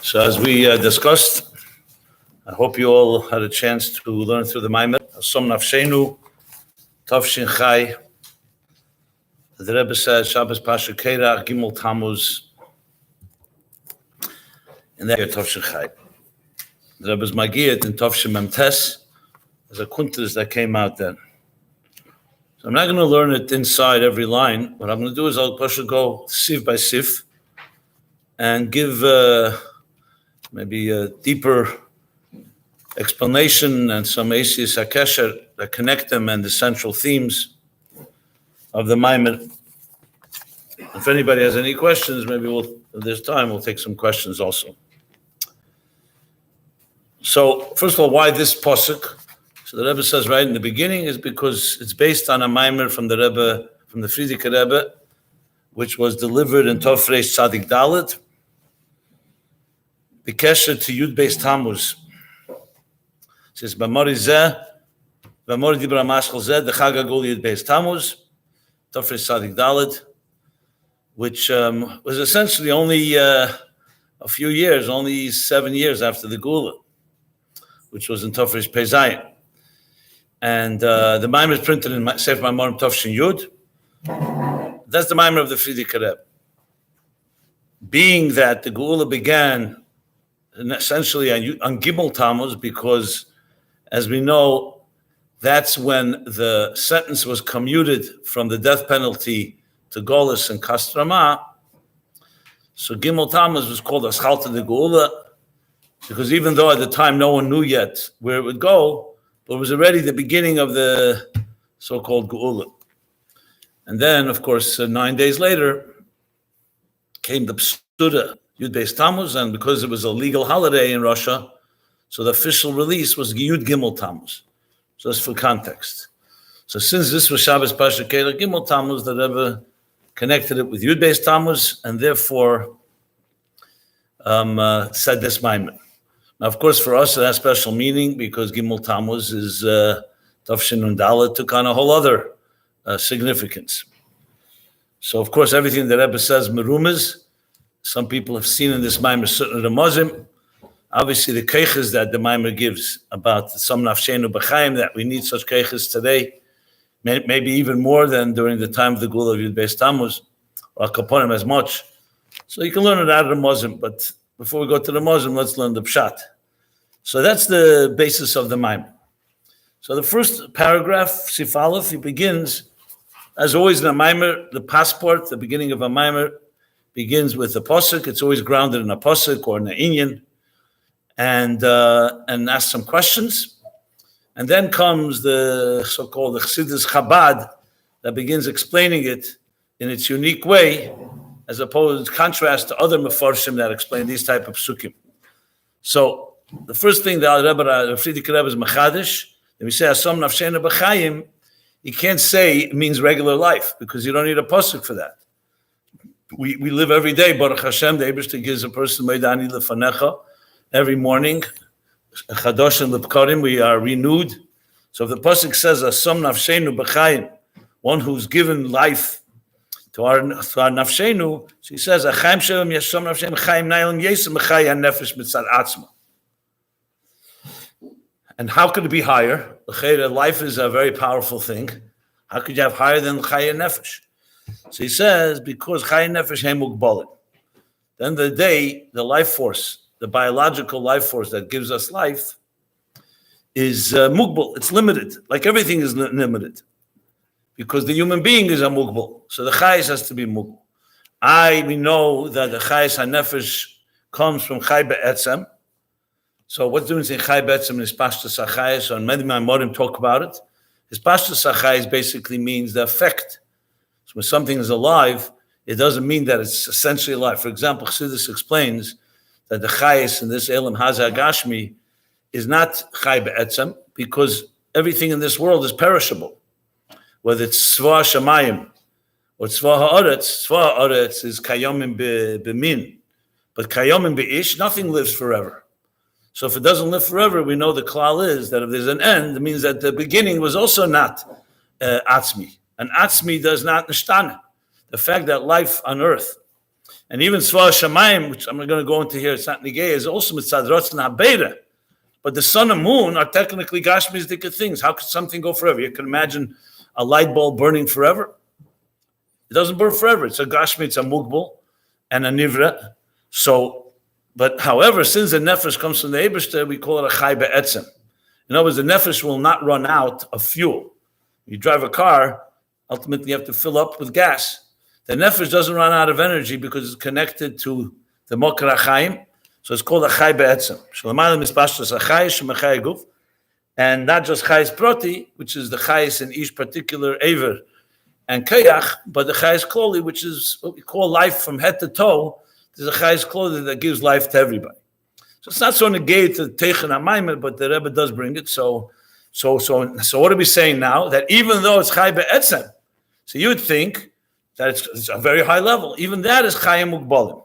So as we discussed, I hope you all had a chance to learn through the Maimer. Nafshenu, Tavshin Chai. The Rebbe says, Shabbos Pasha Kerach, Gimel Tammuz, in that year, Tavshin Chai. The Rebbe's Magiyat in Tavshin Memtes, there's a kuntas that came out then. So I'm not going to learn it inside every line. What I'm going to do is I'll go sif by sif and give maybe a deeper explanation and some Esis HaKesher that connect them and the central themes of the Maimer. If anybody has any questions, maybe if there's time, we'll take some questions also. So, first of all, why this pasuk? So the Rebbe says right in the beginning is because it's based on a Maimer from the Rebbe, from the Frierdiker Rebbe, which was delivered in Tofresh Tzadik Dalet, B'kesher to Yud Beis Tammuz. It says, B'mori Dibra Mashchal Zeh, the Chag Agul Yud Beis Tammuz, Tofresh Tzadik Dalet, which was essentially only a few years, only 7 years after the Gula, which was in Tofresh Pei Zayin. And the Maimer is printed in Sefer Maimorim Tofshin Yud. That's the Maimer of the Frierdiker Rebbe. Being that the Geula began essentially on Gimel Tammuz, because, as we know, that's when the sentence was commuted from the death penalty to Golus and Kastrama. So Gimel Tammuz was called Aschalta de Geula, because even though at the time no one knew yet where it would go, but it was already the beginning of the so-called Geula. And then, of course, 9 days later, came the Psuda, Yud Beis Tammuz, and because it was a legal holiday in Russia, so the official release was Yud Gimel Tammuz. So that's for context. So since this was Shabbos Pasha Kerach Gimel Tammuz, the Rebbe connected it with Yud Beis Tammuz, and therefore said this Maimer. Now, of course, for us, it has special meaning because Gimel Tammuz is Tavshin and Dalet took on a whole other significance. So, of course, everything the Rebbe says, merumas, some people have seen in this Maimer, certainly the Muslim. Obviously, the keiches that the Maimer gives about some nafshenu b'chaim, that we need such keiches today, maybe even more than during the time of the Gula of Yud Beis Tammuz, or Kaponim as much. So you can learn it out of the Muslim, but before we go to the Muslim, let's learn the Pshat. So that's the basis of the Maimer. So the first paragraph, Sif Aleph, he begins, as always in a Maimer, the passport, the beginning of a Maimer, begins with a posuk. It's always grounded in a posuk or in an inyan, and asks some questions. And then comes the so-called the Chassidus Chabad that begins explaining it in its unique way, as opposed to contrast to other mefarshim that explain these type of psukim. So the first thing that the Frierdiker Rebbe is machadish. If we say asam nafshenu b'chayim, you can't say it means regular life because you don't need a pasuk for that. We live every day. Baruch Hashem, the Eibishter gives a person meidani lefanecha every morning. Chadosh and lepkarim, we are renewed. So if the pasuk says asam nafshenu b'chayim, one who's given life to our nafshenu, she says, "Achaim shem yesham nafshem chaim nailim yesem b'chay hanefesh mitzad atzma." And how could it be higher? Life is a very powerful thing. How could you have higher than chay nefesh? So he says, because chay nefesh hem mugbalim. Then the day, the life force, the biological life force that gives us life, is mugbal. It's limited, like everything is limited. Because the human being is a mugbal. So the chayes has to be mugbal. We know that the chayes hanefesh comes from chay be'etzem. So what's doing in chay be'etzem is pashtus hachayes, and many Maimorim talk about it. His pashtus hachayes basically means the effect. So when something is alive, it doesn't mean that it's essentially alive. For example, Chassidus explains that the chayes in this elam hazeh gashmi is not chay be'etzem, because everything in this world is perishable. Whether it's Tzva Shamayim or Tzva Ha'aretz is Kayomim B'min. But Kayomim B'ish, nothing lives forever. So if it doesn't live forever, we know the klal is that if there's an end, it means that the beginning was also not Atzmi. And Atzmi does not nishtana. The fact that life on earth And even Svar Shamayim, which I'm going to go into here, it's not Nigei, is also Mitzad Ratzon HaBeira. But the sun and moon are technically Gashmizdika things. How could something go forever? You can imagine a light bulb burning forever. It doesn't burn forever. It's a Gashmi, it's a Mugbal, and a Nivra. So, but however, since the Nefesh comes from the Eibishter, we call it a Chai Be'etzem. In other words, the Nefesh will not run out of fuel. You drive a car, ultimately you have to fill up with gas. The Nefesh doesn't run out of energy because it's connected to the Mokar HaChaim. So it's called a Chai Be'etzem. Shalamayla mispashtos HaChayis Shemechai Guf. And not just Chayis Proti, which is the Chayis in each particular Aver and Kayach, but the Chayis Kloli, which is what we call life from head to toe. There's a Chayis Kloli that gives life to everybody. So it's not so negated to Teichen HaMaimer, but the Rebbe does bring it. So what are we saying now? That even though it's Chai Be'etzem, so you would think that it's a very high level. Even that is Chayim Mugbalim.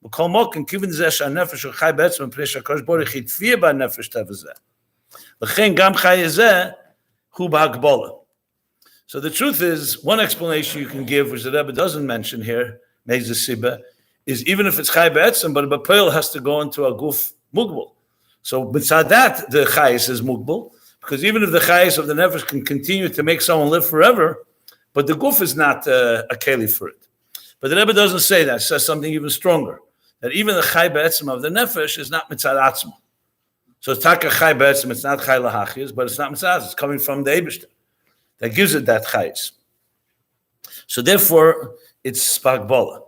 B'kol moken kivin zeh she'anefesh hu chai be'etzem mipnei she'HaKadosh Baruch Hu hitfiyah ba'nefesh teva zeh. L'chein gam chai zeh hu b'hagbola. So the truth is, one explanation you can give, which the Rebbe doesn't mention here, Meiz Siba, is even if it's chai be'etzem, but a b'peil has to go into a guf mugbal. So b'tzad that, the chayis is mugbal, because even if the chayis of the nefesh can continue to make someone live forever, but the guf is not a keli for it. But the Rebbe doesn't say that. It says something even stronger. That even the chai be'etzem of the nefesh is not mitzad atzma. So it's taka chai be'etzem, it's not chai lahachis, but it's not mitzad, it's coming from the Eibishter. That gives it that chayis. So therefore, it's spagbola.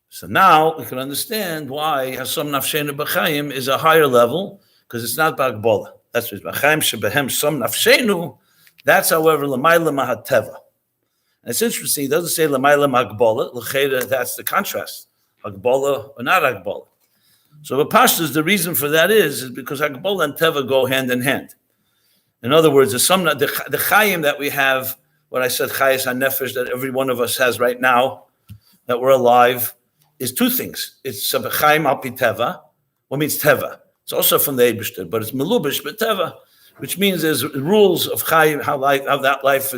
So now we can understand why Hasom Nafshenu B'chaim is a higher level, because it's not bagbola. That's what B'chaim shebehem Som Nafshenu. That's, however, l'mayla mahateva. And it's interesting, he doesn't say l'mayla magbola, l'cheda, that's the contrast. Agbola or not Agbola. So the Pashtas, the reason for that is because Agbola and Teva go hand in hand. In other words, the Chayim that we have, what I said, Chayis HaNefesh, that every one of us has right now, that we're alive, is two things. It's Chayim Alpi Teva, what means Teva. It's also from the Eibishter, but it's Melubish, but Teva, which means there's rules of Chayim, how that life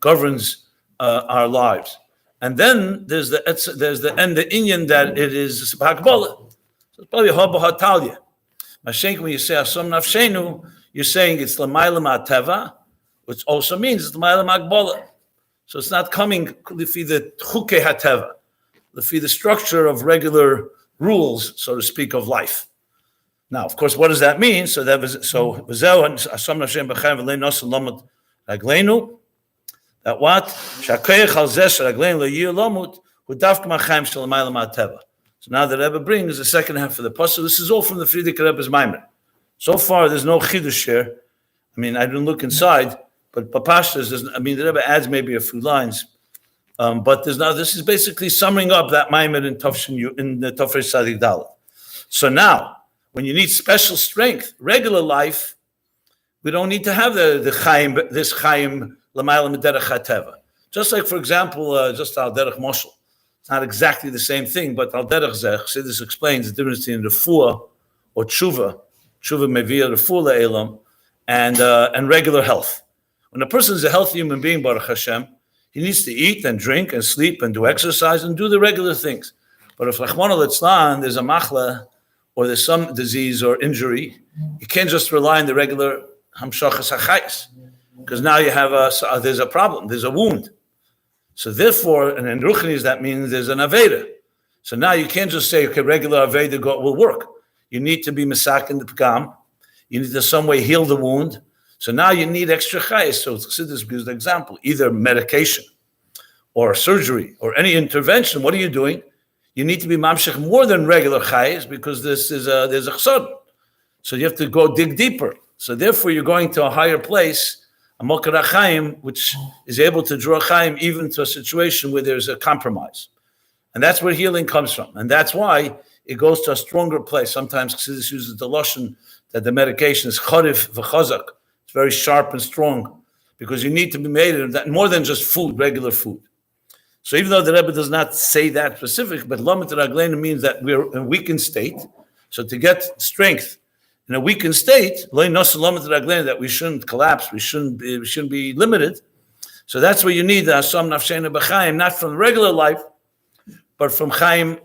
governs our lives. And then there's the Inyan that it is Hakbola. So it's probably Haba Hatalia. Mashenk, when you say Asom Nafshenu, you're saying it's Lamayla Ma'ateva, which also means it's Lamayla Ma'akbola. So it's not coming Lifi the Chuke Hateva, Lifi the structure of regular rules, so to speak, of life. Now, of course, what does that mean? So V'zeu Asom Nafshenu B'chaim V'lei Nosa Lomot Ragleinu. That what? So now the Rebbe brings the second half of the pasuk. This is all from the Frierdiker Rebbe's Maimer. So far, there's no chidush here. I mean, I didn't look inside, but Papashtas, the Rebbe adds maybe a few lines. But there's now. This is basically summing up that Maimer in the Tofresh Tzadik Dalet. So now, when you need special strength, regular life, we don't need to have the Chaim, this Chaim. Just like, for example, just al derech moshel. It's not exactly the same thing, but al derech zeh, Chassidus explains the difference between refuah or tshuva mevia refuah le'elam, and regular health. When a person is a healthy human being, Baruch Hashem, he needs to eat and drink and sleep and do exercise and do the regular things. But if Rachmana litzlan, there's a machla or there's some disease or injury, you can't just rely on the regular hamshachas hachayis. Because now you have there's a problem, there's a wound. So therefore, and in Ruchnis, that means there's an Aveda. So now you can't just say, okay, regular Aveda will work. You need to be Mesak in the Pagam. You need to some way heal the wound. So now you need extra chayis. So Chassidus gives the example, either medication or surgery or any intervention. What are you doing? You need to be mamshech more than regular chayis because there's a chsad. So you have to go dig deeper. So therefore, you're going to a higher place, a Mokar HaChaim, which is able to draw Chaim even to a situation where there's a compromise. And that's where healing comes from. And that's why it goes to a stronger place. Sometimes Chassidus uses the Lashon that the medication is Chorif v'chazak. It's very sharp and strong because you need to be made of that more than just food, regular food. So even though the Rebbe does not say that specific, but Lamet Ragleinu means that we're in a weakened state. So to get strength in a weakened state, that we shouldn't collapse, we shouldn't be limited. So that's where you need the Asom Nafshenu B'chaim, not from regular life, but from Chaim,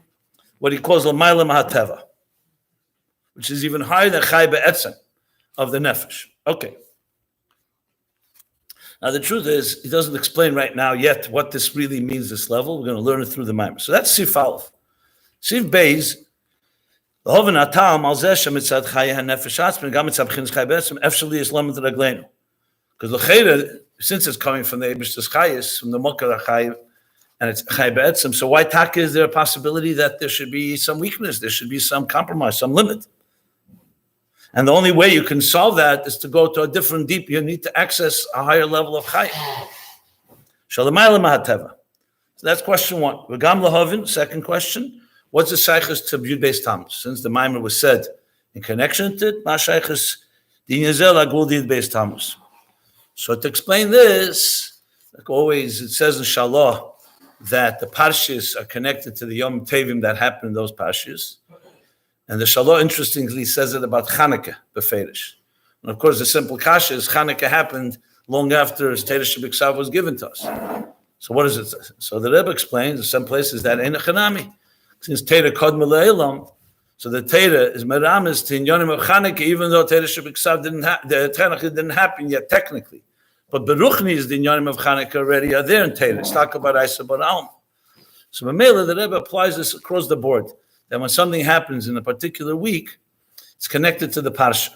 what he calls L'mayla Mahateva, which is even higher than Chai Be'etzem of the Nefesh. Okay. Now the truth is, he doesn't explain right now yet what this really means, this level. We're going to learn it through the Maimer. So that's Sif Aleph. Sif Beis, because since it's coming from the Eibishter's Chayis, from the Mokar HaChayim, and it's Chay Be'etzem, so why taka is there a possibility that there should be some weakness, there should be some compromise, some limit? And the only way you can solve that is to go to a different deep. You need to access a higher level of Chay. Shalamayla Mahateva. So that's question one. V'gam lahavin, second question. What's the shaykhus to Yud Beis Tammuz? Since the Maimer was said in connection to it, ma shaykhus dinyazel agul Yud Beis Tammuz. So to explain this, like always, it says in Shalah that the parshas are connected to the Yom Tevim that happened in those parshas. And the Shalah, interestingly, says it about Chanukah, beferish. And of course, the simple kasha is Chanukah happened long after Teda Shebiksav was given to us. So what is it? So the Rebbe explains in some places that ain't a chanami. Since Teda Kodma Le'elam, so the Teda is meramis to Inyonim of Chanukah, even though Teda Shebiksav the Chanukah didn't happen yet technically. But Beruchni is the Inyonim of Chanukah already are there in Teda. It's talk about Isa Bar Alma. So Mamela, the Rebbe applies this across the board. That when something happens in a particular week, it's connected to the parsha.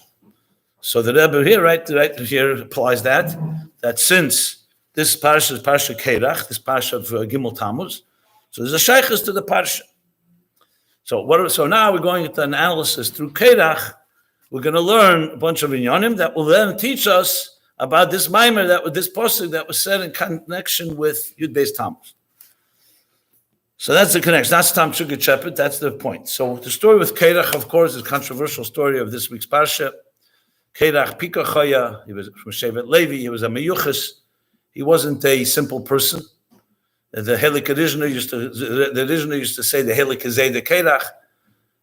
So the Rebbe here, right here applies that since this parsha is Parsha Keirach, this parsha of Gimel Tammuz, so there's a shaykhus to the parsha. So now we're going into an analysis through Keirach. We're going to learn a bunch of inyanim that will then teach us about this maimer, this pasuk that was said in connection with Yud Beis Tammuz. So that's the connection. That's Tam Shugit Shepet. That's the point. So the story with Keirach, of course, is a controversial story of this week's parsha. Keirach Pika Chaya, he was from Shevet Levi. He was a meyuchas. He wasn't a simple person. The Helik Adishna used to say the Helik Azeh de Keirach.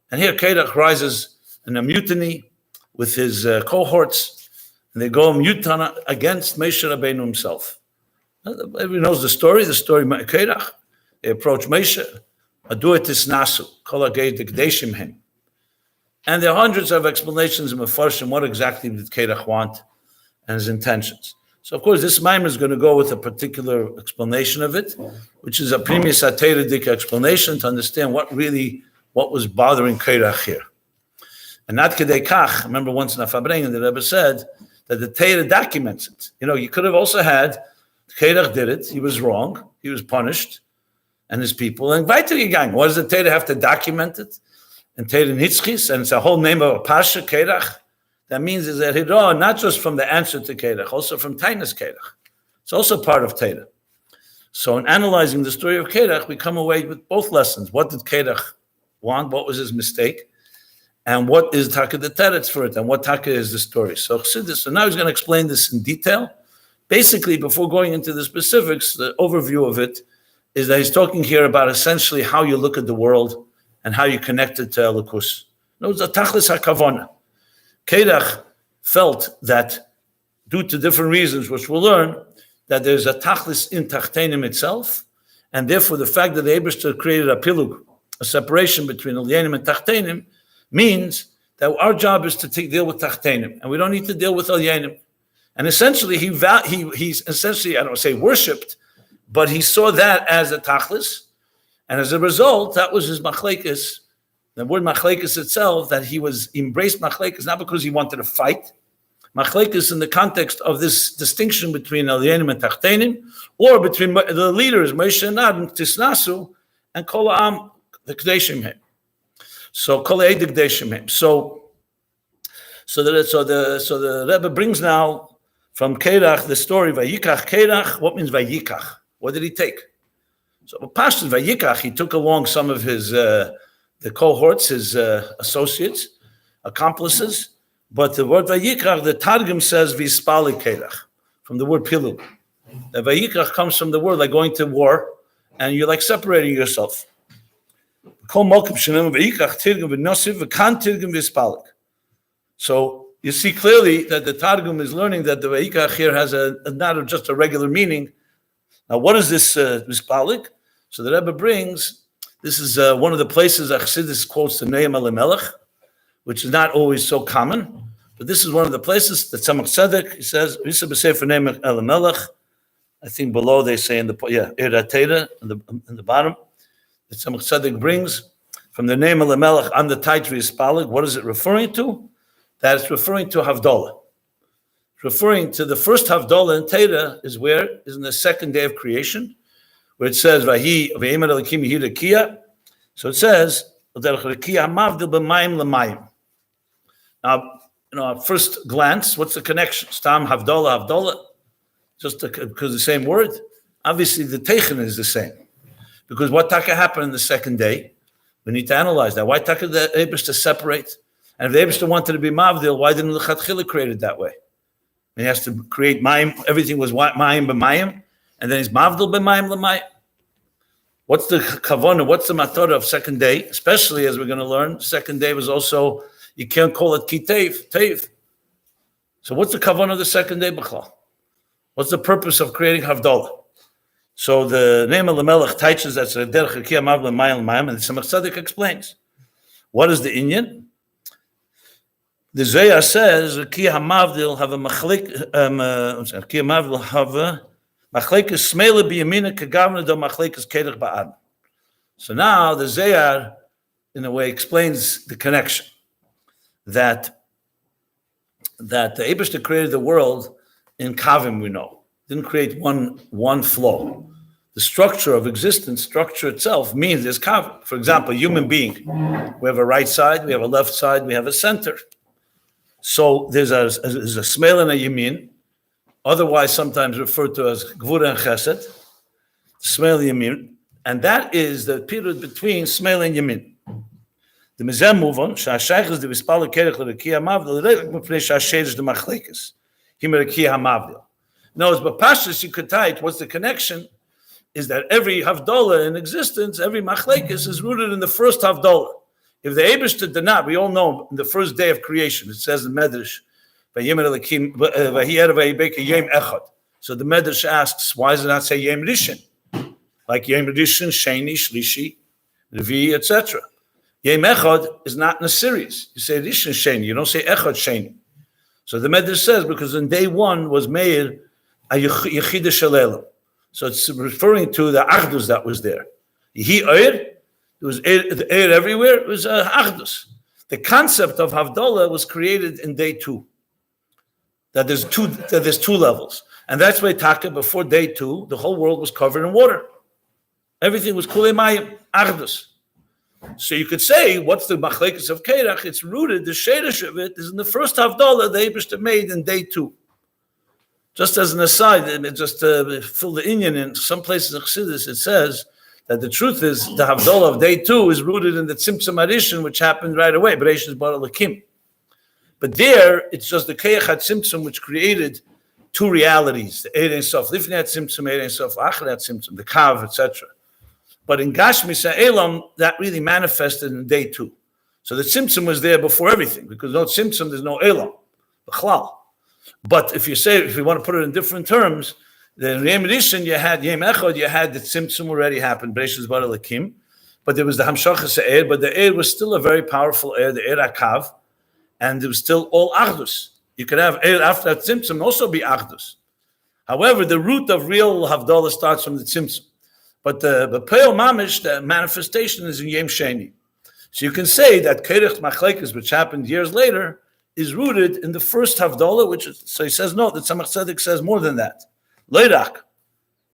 And here Keirach rises in a mutiny with his cohorts, and they go mutana against Moshe Rabbeinu himself. Everybody knows the story of Keirach. They approach Moshe, Aduetis Nasu, Kol Agei Dekdeshim Him. And there are hundreds of explanations in Mefarshim what exactly did Keirach want and his intentions. So, of course, this Maimer is going to go with a particular explanation of it, which is a previous Ateidic explanation to understand what was bothering Keirach here. And not Kedei Kach, remember once in Afabrengen, the Rebbe said that the Torah documents it. You could have also had, Keirach did it, he was wrong, he was punished, and his people, and weiter gegangen. What does the Torah have to document it? And Torah Nitzchis, and it's a whole name of a Pasha, Keirach. That means is that Hira, not just from the answer to Keirach, also from Tainas Keirach. It's also part of Torah. So in analyzing the story of Keirach, we come away with both lessons. What did Keirach want? What was his mistake? And what is Taka the Teretz for it? And what Taka is the story? So Chassidus, so now he's going to explain this in detail. Basically, before going into the specifics, the overview of it is that he's talking here about essentially how you look at the world and how you connect it to Elokus. No, it's a tachlis hakavona. Keirach felt that due to different reasons, which we'll learn, that there's a tachlis in Tachtenim itself, and therefore the fact that the Eibishter created a pilug, a separation between Elyanim and Tachtenim, means that our job is to deal with Tachtenim, and we don't need to deal with Elyanim. And essentially, he's essentially, I don't say worshipped, but he saw that as a tachlis, and as a result, that was his machlekes. The word machlekes itself, that he embraced machlekes not because he wanted to fight. Machlekes in the context of this distinction between Elyanim and Tachtenim, or between the leaders, Moshe and Ad, Tisnasu, and Kol Ha'am, the Kdeshim Hem. So Kol Ha'ed Kdeshim Hem. So the Rebbe brings now from Keirach the story Vayikach Keirach. What means Vayikach? What did he take? So Pashtus Vayikach, he took along some of his the cohorts, his associates, accomplices. But the word Vayikach, the Targum says Vispali Keirach, from the word Pilug. The Vayikach comes from the word like going to war, and you're like separating yourself. So you see clearly that the Targum is learning that the Vayikach here has not just a regular meaning. Now, what is this Vispalik? So the Rebbe brings This is one of the places Chassidus quotes the Ne'em Elimelech, which is not always so common, but this is one of the places that Tzemach Tzedek, he says, Risa b'Sefer Ne'em Elimelech. I think below they say in the Eratera in the bottom, that Tzemach Tzedek brings from the Ne'em Elimelech on the Taitri Ispalig. What is it referring to? That it's referring to Havdalah. It's referring to the first Havdalah in Torah is where? Is in the second day of creation, where it says, Vahi ve'emer elikim yehi rekiya. So it says, now, at first glance, what's the connection? Stam, Havdalah, just because the same word? Obviously, the Teichen is the same. Because what taka happened in the second day? We need to analyze that. Why taka the Eibush to separate? And if the Eibush wanted to be Mavdil, why didn't the Chatchila create it that way? He has to create Mayim. Everything was Mayim b'Mayim, and then he's Mavdil b'Mayim l'Mayim. What's the kavanah? What's the matorah of second day? Especially as we're going to learn, second day was also, you can't call it kitev, tev. So what's the kavanah of the second day, b'chlal? What's the purpose of creating Havdalah? So the name of the Melech teaches that's a derech rekiya mavdil mayim mayim, and the Tzemach Tzedek explains. What is the inyan? The Zohar says rekiya hamavdil have a machlik, rekiya mavdil have a machlekes smele biyamina kagavna do machlekes kedach ba'ad. So now the Zohar, in a way, explains the connection that the Eibishter created the world in kavim. We know didn't create one flow. The structure of existence, structure itself means there's kavim. For example, human being, we have a right side, we have a left side, we have a center. So there's a smele and a yamin, otherwise sometimes referred to as gvura and chesed, smele yamin, and that is the period between smele and yamin. The mizem move on. Shashayich is the vispal kerech l'rekiya mavdil l'reik mepnei shashayich the machlekes himer rekiya hamavdil. No, it's but pashtus you could tie it. What's the connection? Is that every havdalah in existence, every machlekes is rooted in the first havdalah. If the Eibishter did not, we all know in the first day of creation, it says in Medrash, so the Medrash asks, why does it not say Yom Rishon? Like Yom Rishon, Sheni, Shlishi, Revi, etc. Yom Echad is not in a series. You say Rishon Sheni, you don't say Echad Sheni. So the Medrash says, because in day one was Meir, a Yechida Shalel. So it's referring to the Achdus that was there. There was air everywhere. It was Achdus. The concept of Havdalah was created in day two. That there's two levels. And that's why Taka, before day two, the whole world was covered in water. Everything was Kulei Mayim, Achdus. So you could say, what's the machlekes of Kerach? It's rooted, the shadish of it is in the first Havdalah the Eibishter made in day two. Just as an aside, just to fill the inyan in some places in Chassidus, it says that the truth is the Havdalah of day two is rooted in the Tzimtzum Arishin, which happened right away, Bereishis Bara Lakim. But there, it's just the Keyach HaTzimtzum, which created two realities, the Eid Ein Sof, Lifnei HaTzimtzum, Eid Ein Sof, Achar HaTzimtzum, the Kav, etc. But in Gashmi Sa'elam, that really manifested in day two. So the Tzimtzum was there before everything, because no Tzimtzum, there's no Elam, B'chlal. But if you want to put it in different terms, the Yom Rishon, you had Yom Echad, you had the Tzimtzum already happened, Bereishis Bara Lakim, but there was the Hamshachas Eir, but the Eir was still a very powerful Eir, the Eir HaKav, and it was still all Achdus. You could have Eir after that Tzimtzum also be Achdus. However, the root of real Havdalah starts from the Tzimtzum. But the Peil Mamish, the manifestation is in Yom Sheni. So you can say that Kerech Machlekes, which happened years later, is rooted in the first Havdalah, which is, so he says no, the Tzemach Tzedek says more than that. Leirak.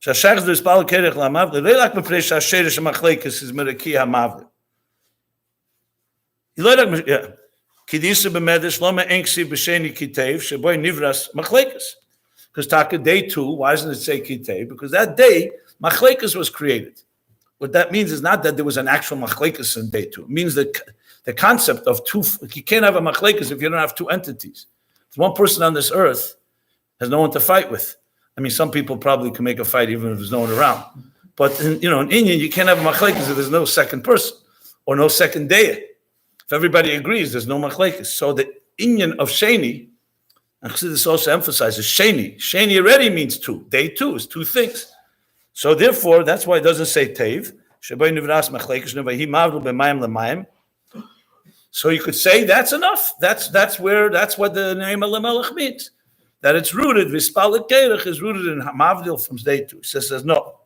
Shashach is Pal Kerech Lamavli. Leirak Mepnei Shasherish Machlekes is Mereki Hamavli. Leirak, yeah. Kidisa b'medesh lama enksi b'sheni kitev sheboy nivras machlekes. Because taka day two, why doesn't it say kitev? Because that day machlekes was created. What that means is not that there was an actual machlekes in day two. It means that the concept of two. You can't have a machlekes if you don't have two entities. If one person on this earth has no one to fight with. I mean, some people probably can make a fight even if there's no one around. But in Inyan, you can't have a machlekes if there's no second person or no second day. If everybody agrees, there's no machlekes. So the inyan of Sheni, and Chassidus also emphasizes Sheni. Sheni already means two. Day two is two things. So therefore, that's why it doesn't say Tev. So you could say that's enough. That's what the name of Lamelech means. That it's rooted, Vispalit Kerech is rooted in Mavdil from day 2. He says no.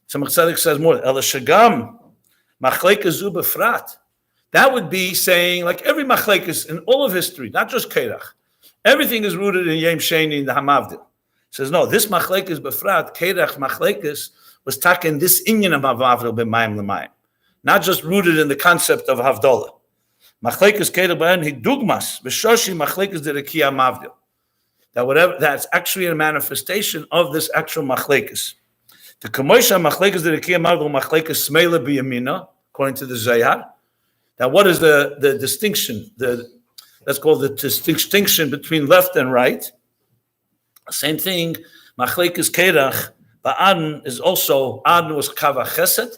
Tzemach Tzedek says more. Ela Shagam, Machlekes Zu Befrat. That would be saying, like every Machlekes in all of history, not just Kerech, everything is rooted in Yom Sheni in the Hamavdil. He says no, this Machlekes Befrat, Kerech Machlekes, was taken this inyan of Mavdil b'mayim l'mayim, not just rooted in the concept of Havdalah. Machlekes Kerech b'en hidugmas v'shoshi Machlekes derekia Mavdil. That's actually a manifestation of this actual machlekes. The Kamoisha machlekes the Rekiya Mavdil machlekes Smeila b'Yamina, according to the Zayar. Now, what is the distinction? Let's call the distinction between left and right. Same thing. Machlekes Kerach ba'Adon is also Adon was Kava Chesed.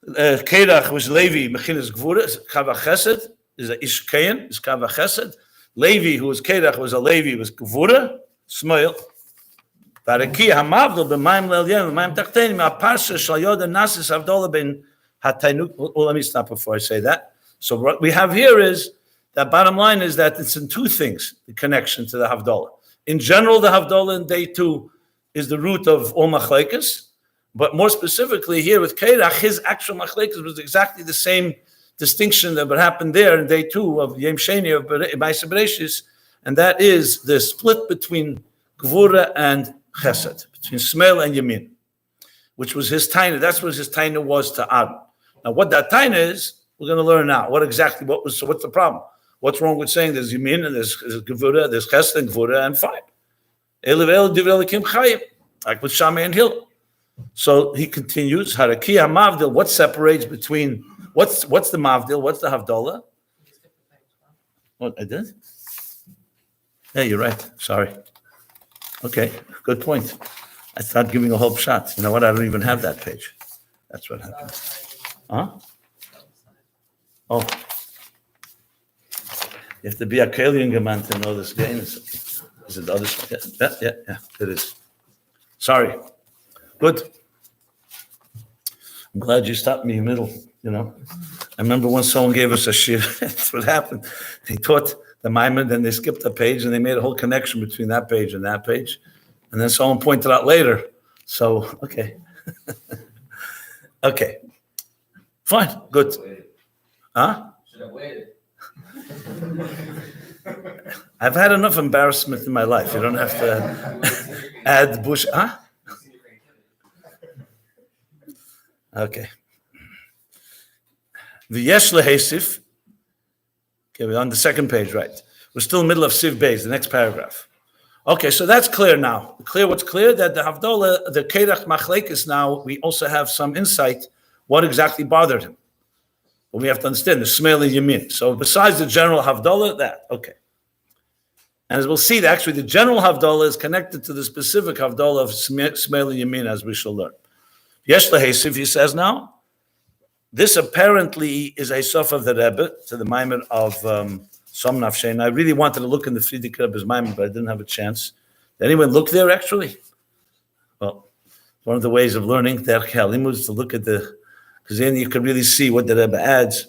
Kerach was Levi Mechinas Gvura. Kava Chesed is a Ish Kayin, is Kava Chesed. Levi, who was Kerach, was a Levi, was Gvura, Smoil. Barakia Hamavdil b'mayim le'elyon, b'mayim tachtenim, ha'parsha shal yoda nasis Havdalah ben hatainuk. Well, let me stop before I say that. So what we have here is, that bottom line is that it's in two things, the connection to the Havdalah. In general, the Havdalah in day 2 is the root of all machlekes, but more specifically here with Kerach, his actual machlekes was exactly the same distinction that would happen there in day 2 of Yom Sheni of Ma'aseh Bereshis, and that is the split between Gvura and Chesed, between Smel and Yamin, which was his taina. That's what his taina was to Adon. Now, what that taina is, we're going to learn now. What's the problem? What's wrong with saying there's Yamin and there's Gvura, there's Chesed and Gvura, and fine. Like with Shammai and Hill. So he continues, Haraki HaMavdil, what separates between What's the Mavdil? What's the Havdalah? What I did? Yeah, you're right. Sorry. Okay, good point. I started giving a whole shot. You know what? I don't even have that page. That's what happened. Huh? Oh. You have to be a Kalian to know this game. Is it the other side? Yeah, it is. Sorry. Good. I'm glad you stopped me in the middle. You know, I remember when someone gave us a shir. That's what happened. They taught the Maimon, and they skipped a page, and they made a whole connection between that page and that page. And then someone pointed out later. So, okay. Okay. Fine. Good. Huh? Should have waited. I've had enough embarrassment in my life. You don't have to add bush. Huh? Okay. V'yesh lehesif. Okay, we're on the second page, right? We're still in the middle of Siv Beis, the next paragraph. Okay, so that's clear now. What's clear that the Havdalah, the Kerach Machlekes now, we also have some insight what exactly bothered him. But we have to understand the Smel and Yamin. So besides the general Havdalah, that, okay. And as we'll see, actually the general Havdalah is connected to the specific Havdalah of Smel and Yamin, as we shall learn. Yesh lehesif, he says now, this apparently is a sof of the Rebbe, to the Maimon of Som Nafshenu. I really wanted to look in the Friedrich Rebbe's Maimon, but I didn't have a chance. Did anyone look there, actually? Well, one of the ways of learning Derech HaLimud is to look at because then you can really see what the Rebbe adds.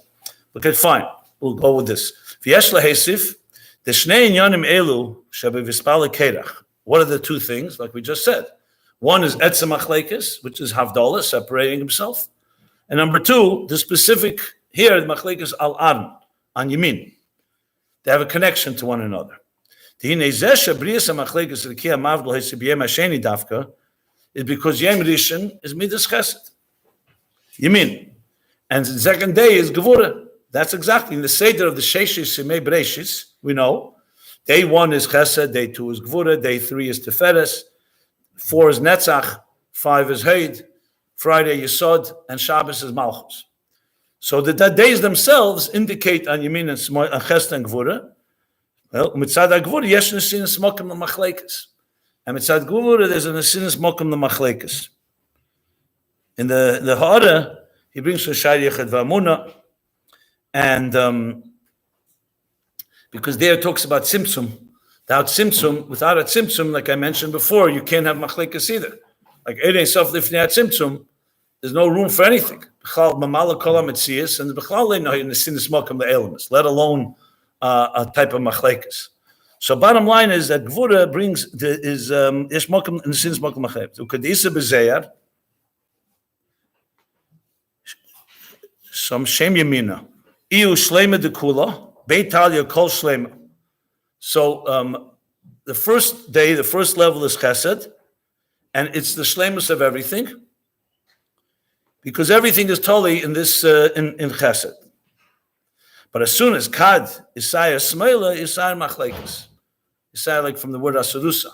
Okay, fine. We'll go with this. V'yesh lehesif, the shnei inyanim elu shebe v'spale kerach. What are the two things, like we just said? One is etzem machlekes, which is Havdalah, separating himself. And number 2, the specific here, the machlekes al Adon, on Yamin. They have a connection to one another. Is because Yom Rishon is Midas Chesed. Yamin. And the second day is Gevura. That's exactly in the Seder of the Sheshis Simei Bereshis, we know. Day 1 is Chesed, day 2 is Gevura, day 3 is Teferes, 4 is Netzach, 5 is Heid, Friday Yesod, and Shabbos is Malchus. So the days themselves indicate on Yamin and Chesed and Gevura. Well, mitzad Gevura, yesh nesinas mokim l'machlekes. And mitzad Gevura, there's a nesinas mokim l'machlekes. In the Ha'ara, he brings from Shari Yechad V'Amuna, and because there it talks about Tzimtzum. Without a Tzimtzum, like I mentioned before, you can't have machlekes either. Like Erein Sof Lifnei Tzimtzum, there's no room for anything. Let alone a type of machlekes. So bottom line is that Gvura brings yesh mokum in sinas mokum machlekes. Ukadisa b'zeyar some shem yamina iu shlema dekula beital kol shlema. So the first day, the first level is chesed, and it's the shlemus of everything, because everything is totally in this in chesed. But as soon as kad isayah smeila isayah machlekes, isayah like from the word asarusa.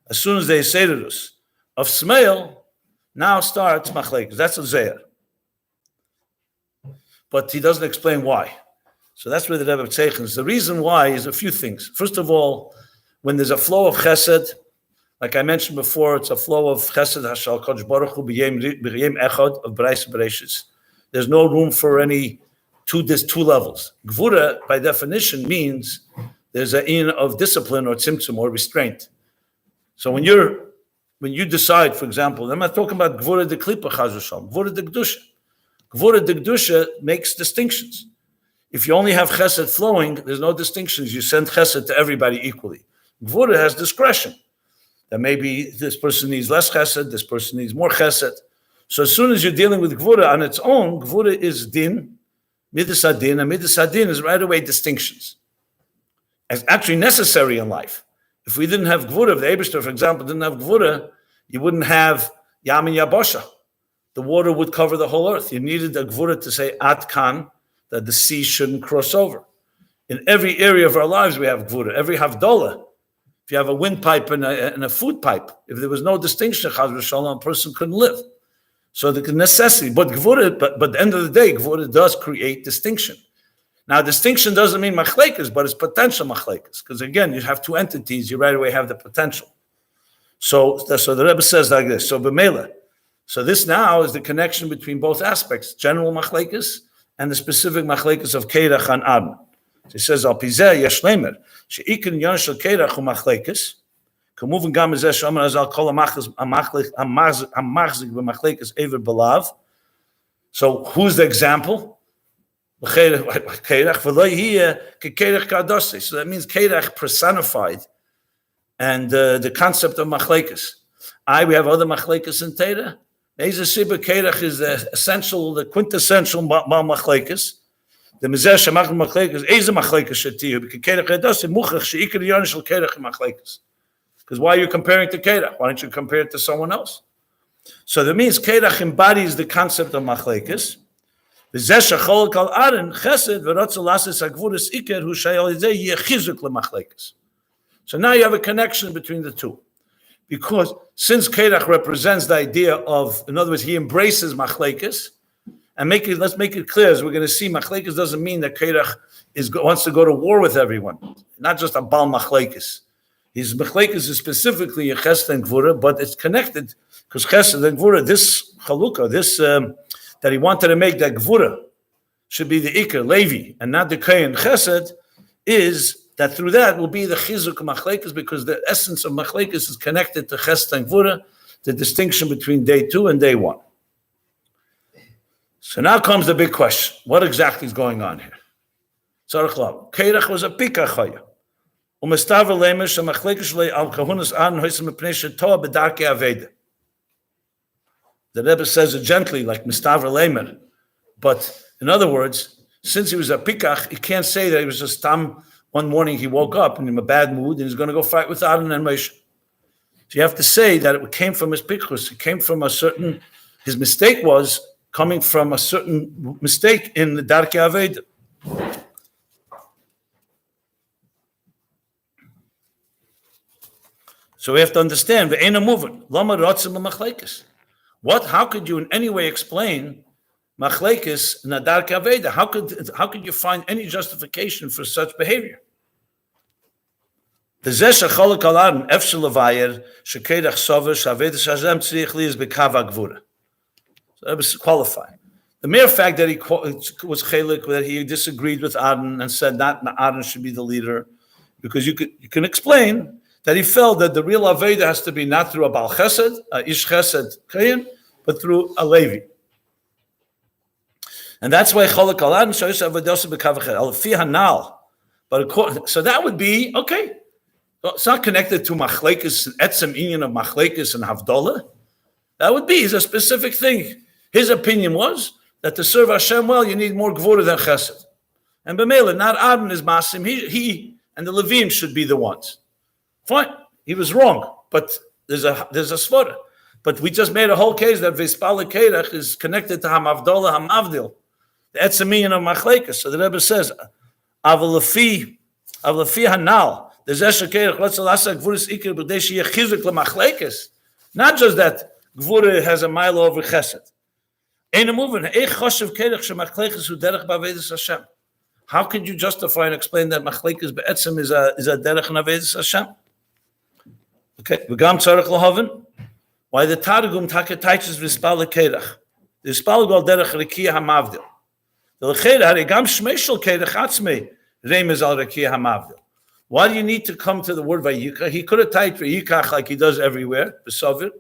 As soon as they Chassidus of smeil, now starts machlekes. That's a zeir. But he doesn't explain why. So that's where the Rebbe tzeichens. The reason why is a few things. First of all, when there's a flow of chesed, like I mentioned before, it's a flow of chesed hashal kodesh baruch hu b'yem echad of Brais Bereshis. There's no room for there's two levels. Gvura, by definition, means there's an in of discipline or tzimtzum or restraint. So when you decide, for example, I'm not talking about Gvura de Klipa Chaz v'shalom, Gvura de Kedusha. Gvura de Kedusha makes distinctions. If you only have chesed flowing, there's no distinctions. You send chesed to everybody equally. Gvura has discretion. That maybe this person needs less chesed, this person needs more chesed. So as soon as you're dealing with Gvura on its own, Gvura is din, midas adin, and midas adin is right away distinctions. It's actually necessary in life. If we didn't have Gvura, if the Eibishter, for example, didn't have Gvura, you wouldn't have Yam and Yabosha. The water would cover the whole earth. You needed a Gvura to say At Kan, that the sea shouldn't cross over. In every area of our lives, we have Gvura. Every Havdalah, if you have a windpipe and a food pipe, if there was no distinction, Chaz v'shalom, a person couldn't live. So the necessity, but Gvura, but at the end of the day, Gvura does create distinction. Now, distinction doesn't mean machlekes, but it's potential machlekes. Because again, you have two entities, you right away have the potential. So the Rebbe says like this, so b'meila. So this now is the connection between both aspects, general machlekes and the specific machlekes of Keirach and Adon. So he says, al pizeh yesh lemer, she'ikin yon shel Keirach u machlekes, k'muven gam ezeh shomer azal kol ha-machzik b'machlekes ever belav. So who's the example? Keirach v'lo yiheh ke'keirach kadosi. So that means Keirach personified, and the concept of machlekes. We have other machlekes in Torah. Eza Siba Keirach is the essential, the quintessential machlekes. The mizeh shemach machlekes, eza machlekes shetiyu, because Keirach kadosi muchach sheikar yon shel Keirach machlekes. Because why are you comparing to Keirach? Why don't you compare it to someone else? So that means Keirach embodies the concept of machlekes. V'zeh shecholek al Aaron chesed v'rotzel lasis hagvuras iker hu shayal yizeh yeh chizuk lemachlekes. So now you have a connection between the two. Because since Keirach represents the idea of, in other words, he embraces machlekes, and let's make it clear, as we're going to see, machlekes doesn't mean that Keirach wants to go to war with everyone. Not just a bal machlekes. His machlekes is specifically a chesed and gvura, but it's connected, because chesed and gvura, this chalukah, that he wanted to make that gvura should be the ikar, levi, and not the kain chesed, is that through that will be the chizuk machlekes, because the essence of machlekes is connected to chesed and gvura, the distinction between day 2 and day 1. So now comes the big question: what exactly is going on here? Tzarich lav. Keirach was a pikach chaya. Umestaver lemesh hamachlekes shlei al kahunas an hoysem mepnei shetoah b'darkei aveda. The Rebbe says it gently, like mistaver lemer, but in other words, since he was a pikach, he can't say that he was just one morning he woke up and in a bad mood and he's going to go fight with Aaron and Moshe. So you have to say that it came from his pikchus. It came from his mistake was coming from a certain mistake in the Darkei Aveda. So we have to understand, ve'ena movin, lama rotzim l'machlekes. How could you in any way explain machlekes in a Darkei Aveda? How could you find any justification for such behavior? The mere fact that he was chelik, that he disagreed with Aaron and said not Aaron should be the leader, because you can explain that he felt that the real Aveda has to be not through a Baal Chesed, a Ish Chesed Kayin, but through a Levi. And that's why Cholak Alan shows Avodosa B'Kavachet. Al-Fi Hanal. But so that would be, okay. Well, it's not connected to Machlekes, Etzem Inyan of Machlekes and Havdalah. That would be, it's a specific thing. His opinion was that to serve Hashem well, you need more Gvura than Chesed. And B'Mela, not Aaron is Masim, he and the Levim should be the ones. Fine, he was wrong, but there's a svara. But we just made a whole case that Vespala Keirach is connected to Hamavdola Hamavdil, the Etzemiyan of Machlekes. So the Rebbe says, Avalafi Hanal, the Zesha Keirach, Letzalasa Gvuris Iker B'Deshi Yechizuk LeMachlekes. Not just that Gvura has a mile over Chesed. Ain't a moving. Eich Choshev Keirach Shemachlekes Hu Derech B'Avedis Hashem. How could you justify and explain that Machlekes Be'etzem is a Derech and Avedis Hashem? Okay, V'gam Tzarech L'Hoven. Why the Targum Taketaiches V'Spal Keirach. The V'Spal Gol Derech Rekiya HaMavdil. The L'Cheira Harigam Shmeshel Keirach Atzmei Remez Al Rekiya HaMavdil. Why do you need to come to the word Vayikach? He could have typed Vayikach like he does everywhere, B'Sovir.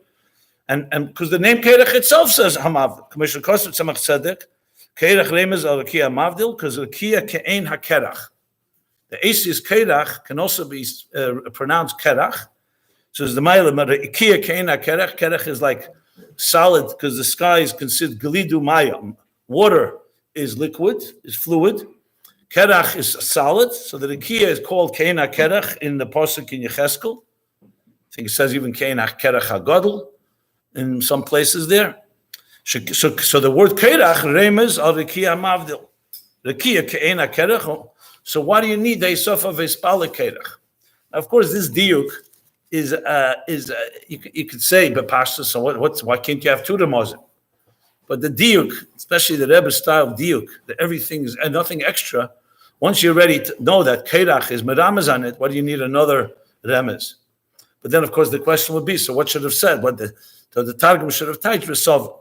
And because the name Keirach itself says HaMavdil. Commissioner Koster Tzemach Tzedek. Keirach Remez Al Rekiya HaMavdil, because Rekiya Ke'ein HaKerach. The Aces Keirach can also be pronounced Kerach. So the Mailam, Rekiya Ke'ein HaKerach. Kerach is like solid, because the sky is considered Gelidu Maya. Water is liquid, is fluid. Kerach is solid, so the Rekiya is called Ke'ein HaKerach in the Pasuk in Yecheskel. I think it says even Ke'ein HaKerach HaGadol in some places there. So the word Keirach, Remez al Rekiya Mavdil. Rekiya Ke'ein HaKerach. So why do you need the Isofa Vespala Keirach? Of course, this diuk is you could say Bepashta. So why can't you have two Ramazim? But the diuk, especially the Rebbe style diuk, that everything is and nothing extra. Once you're ready to know that Keirach is Meramez on it, what do you need another Remez? But then, of course, the question would be: so what should have said? So the Targum should have typed Resov.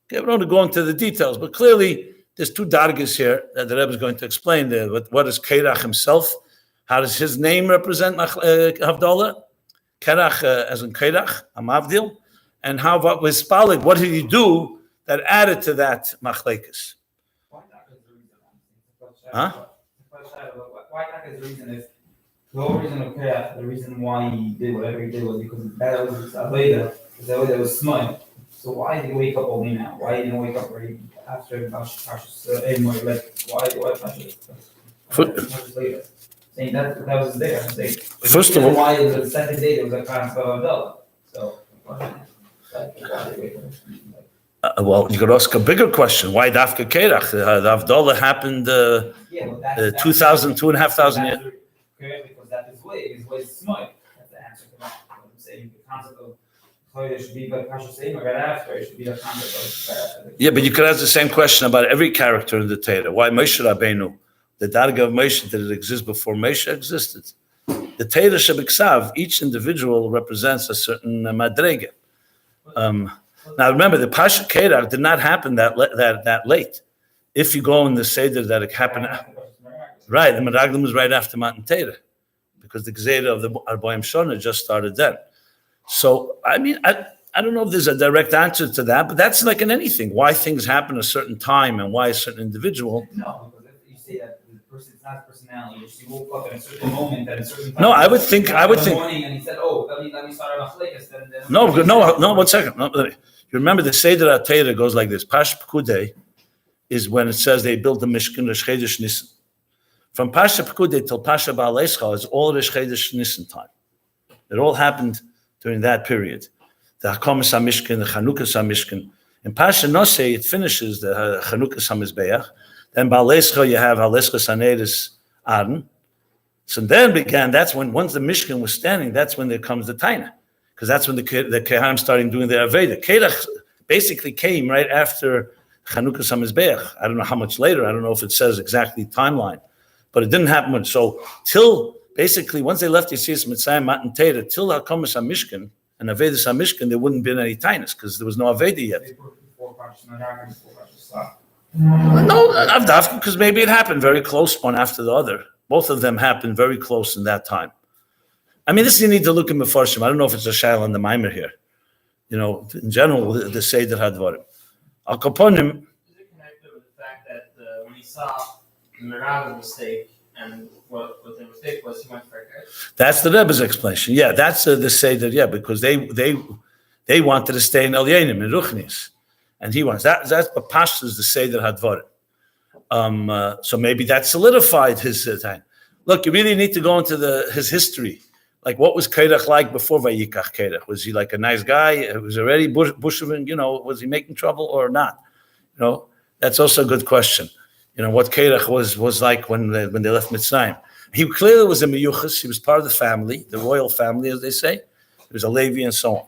Okay, we don't want to go into the details, but clearly there's two dargas here that the Rebbe is going to explain. What is Keirach himself? How does his name represent Havdalah? Kerach as in Keirach, Amavdil. And how about Vespalik? What did he do that added to that Machlekes? Huh? Why not is the reason if the whole reason of Keirach, the reason why he did whatever he did was because that was Aveda, because that was smut. So why did he wake up only now? Why didn't he wake up right after Pashas anymore? Like why Pashas later? Saying that was his day. Saying, first of all, why is the second day there was a concept of Abdullah? So why did he wake up? Well, you could ask a bigger question. Why Dafka Keirach? The Avdallah happened 2,500 years. Because that is way. His way is smart. That's the answer to that. I'm saying the concept of it should be like Pasha saying right after. It should be a concept of yeah, but you could ask the same question about every character in the Torah. Why Moshe Rabbeinu? The Darga of Moshe, did it exist before Moshe existed? The Torah Shebiksav, each individual represents a certain madrega. Now remember, the Pasha Keirach did not happen that late. If you go in the Seder that it happened, right, the Meraglim was right after Matan Torah, because the Gzeira of the Arboim Shona just started then. So, I mean, I don't know if there's a direct answer to that, but that's like in anything. Why things happen a certain time and why a certain individual. No, because if you say that the person's not personality, she woke up at a certain moment at a certain time. No, I would think. Morning and he said, "Oh, let me start a machlekes." No, 1 second. No, you remember the Seder HaTorah goes like this. Pash Pekudei is when it says they built the Mishkan Rosh Chodesh Nisan. From Pasha Pekudei till Pasha Ba'al Escha is all Rosh Chodesh Nisan time. It all happened during that period. The Hakomas HaMishkan, the Chanukas HaMishkan. In Pasha Nosei, it finishes the Chanukas HaMizbeach. Then Ba'al Escha, you have Haleschas HaNeiris Aden. So then began, that's when, once the Mishkan was standing, that's when there comes the Taina. Because that's when the Kehanim started doing their Aveda. Keirach basically came right after Chanukas HaMizbeach. I don't know how much later. I don't know if it says exactly timeline. But it didn't happen much. So till basically once they left Yetzias Mitzrayim, Matan Torah, till Hakomas HaMishkan and Avedas HaMishkan, there wouldn't been any Tainas because there was no Aveda yet. No, Avdavka, because maybe it happened very close one after the other. Both of them happened very close in that time. I mean, this you need to look in Mefarshim. I don't know if it's a shayla on the Maimer here. In general, the Seder Hadvarim. Al Kaponim. Is it connected with the fact that saw the Rabbi's mistake, and what the mistake was, he went for it. That's the Rebbe's explanation. Yeah, that's the Seder. Yeah, because they wanted to stay in Elyenim in Ruchnis, and he wants that's the Pashtus the Seder Hadvarim. So maybe that solidified his time. Look, you really need to go into his history. Like, what was Kerach like before Vayikach Kerach? Was he like a nice guy? Was already Bushevin, was he making trouble or not? That's also a good question. What Kerach was like when they left Mitzrayim. He clearly was a Meyuchas. He was part of the family, the royal family, as they say. He was a Levi and so on.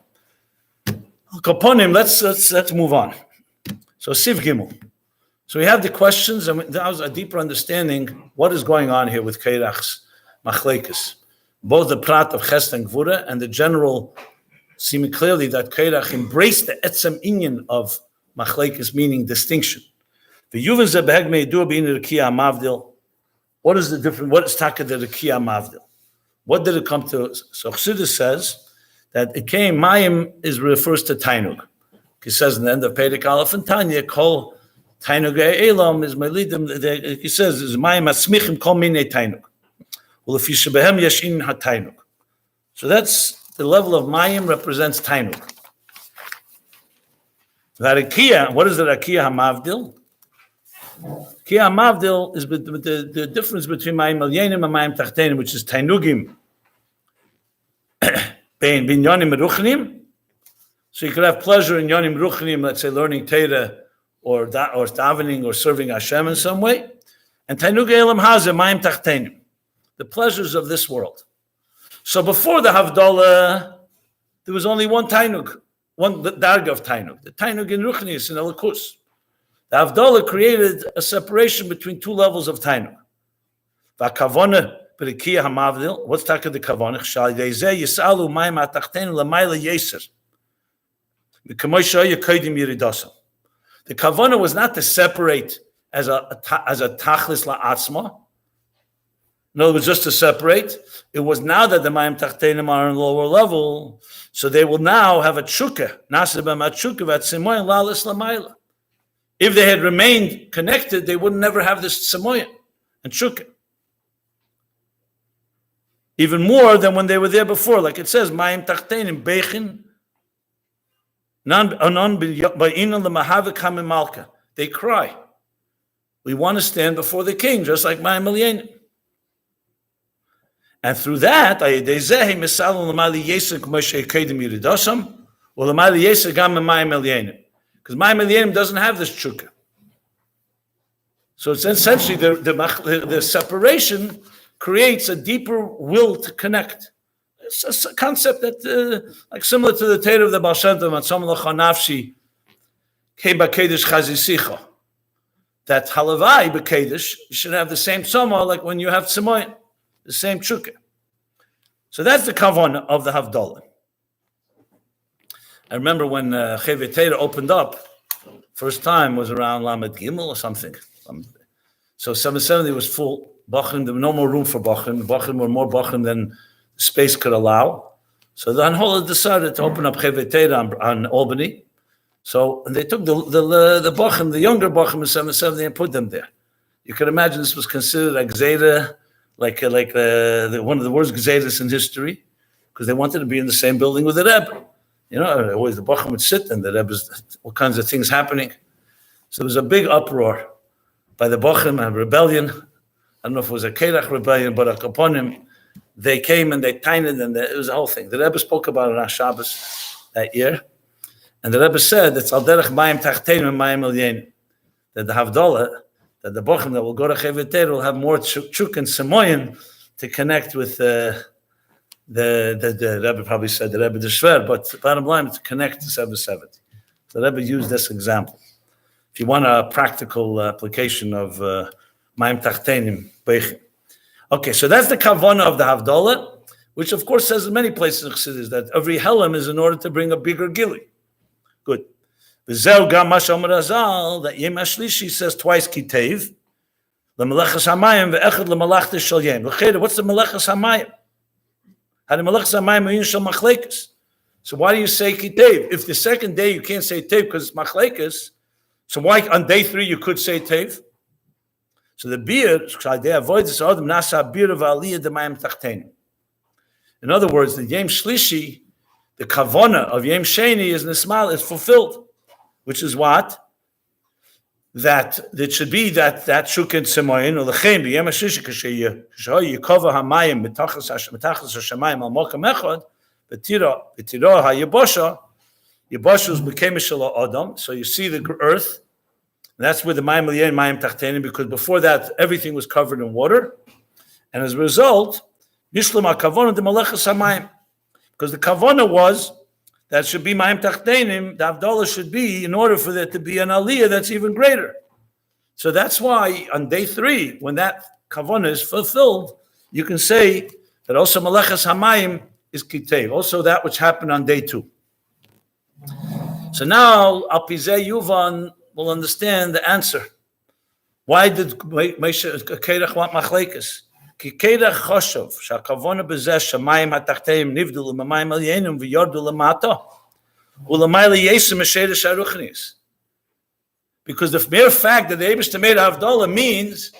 Upon him, let's move on. So Siv Gimel. So we have the questions, and that was a deeper understanding what is going on here with Kerach's Machlekes. Both the prat of Chesed and Gvura and the general seeming clearly that Kerach embraced the etzem inyan of Machlekes, meaning distinction. The Yuvan Zebeheg Meidur being Rekiya Mavdil. What is the difference? What is Taka the Rekiya Mavdil? What did it come to? So Chassidus says that it came, Mayim refers to Tainug. He says in the end of Perek Aleph and Tanya, Kol Tainug Elam is Melidim. He says, is Mayim Asmichim Kol Minei Tainug. So that's the level of Mayim represents Tainug. The Rekiya, what is the Rekiya HaMavdil? Rekiya HaMavdil is the difference between Mayim Elyenim and Mayim Tachtenim, which is Tainugim. Bein Yonim Ruchnim. So you could have pleasure in Yonim Ruchnim, let's say learning Torah or davening or serving Hashem in some way. And Tainug Elam Hazeh Mayim Tachtenim. The pleasures of this world. So before the Havdalah, there was only one Tainug, one Darga of Tainug, the Tainug in Ruchnis, in Elikus. The Havdalah created a separation between two levels of Tainug. V'akavona b'rekiya hamavdil, what's taka the kavona? Sh'alidezeh yisalu mayim atachtenu l'mayla yeser. The kavona was not to separate as a tachlis la'atzma. In other words, just to separate. It was now that the Mayim Tachtenim are on a lower level, so they will now have a tshuka. If they had remained connected, they would never have this tzemoyin and tshuka. Even more than when they were there before. Like it says, Mayim Tachtenim Bechin Anon Ba'inun L'Mahavik Hamim Malka. They cry. We want to stand before the king, just like Mayim Elyenim. And through that, because Mayim Elyenim doesn't have this tshuka. So it's essentially the separation creates a deeper will to connect. It's a concept that, like similar to the Torah of the Baal Shem Tov, that halavai b'kedesh, you should have the same soma like when you have tzemoyin. The same tshuka. So that's the kavanah of the Havdalah. I remember when Chevet Torah opened up, first time was around Lamed Gimel or something. So 770 was full. Bachrim, there was no more room for Bachrim. Bachrim were more Bachrim than space could allow. So the Anhola decided to open up Chevet Torah on Albany. So they took the Bachrim, the younger Bachrim in 770 and put them there. You can imagine this was considered a gzeira, like one of the worst gzeras in history, because they wanted to be in the same building with the Rebbe. Always the Bachrim would sit and the Rebbe's all kinds of things happening. So there was a big uproar by the Bachrim, a rebellion. I don't know if it was a Kerach rebellion, but upon him, they came and they tined, and it was a whole thing. The Rebbe spoke about it on Shabbos that year, and the Rebbe said it's al derech mayim tachteinu and mayim elyenim, that the Havdalah, that the Bachrim that will go to Chevet Torah will have more chuk and semoyin to connect with the Rebbe probably said the Rebbe Deshver, but bottom line to connect to 770. So the Rebbe used this example. If you want a practical application of Mayim Tachtenim Beichim. Okay, so that's the kavanah of the Havdalah, which of course says in many places in Chassidus that every helam is in order to bring a bigger gili. Good. V'zeu gam ma shomer Azal, that Yom HaShlishi says twice kitev, l'melechas hamayim ve'echad l'melachtes shel yem. What's the melechas hamayim? How the melechas hamayim are shel machlekes? So why do you say kitev? If the second day you can't say tev because it's machlekes, so why on day 3 you could say tev? So the beer, they avoid this Adam Nasa beer of Aliyah de Mayim Tachtenim. In other words, the Yom Shlishi, the Kavona of Yom Sheni is Nismal, is fulfilled, which is what? That it should be that Shukin Tzemoyin, or Lechem, the Yom Shlishi, Kashay Yekova HaMayim, Betachas HaShamayim, Al Mokam Echad, Betira HaYebosha, Yebosha became a Shala Adam, so you see the earth. And that's where the Mayim Aliyah and Mayim Tachtenim, because before that, everything was covered in water. And as a result, Nishlam HaKavona de Malechas HaMayim. Because the Kavona was, that should be Mayim Tachtenim, the Avdallah should be, in order for there to be an Aliyah that's even greater. So that's why, on day 3, when that Kavona is fulfilled, you can say that also Malechas HaMayim is Kitev, also that which happened on day 2. So now, Al Pizeh Yuvan will understand the answer. Why did Moshe Kedach want machlekes? Ki Kedach choshav shakavona bezeh shamayim hatachteim nivdu l'mamayim alyenim v'yordu l'mata u'lamayla yesem eshedesh haruchnis. Because the mere fact that the Eibishter made Havdalah means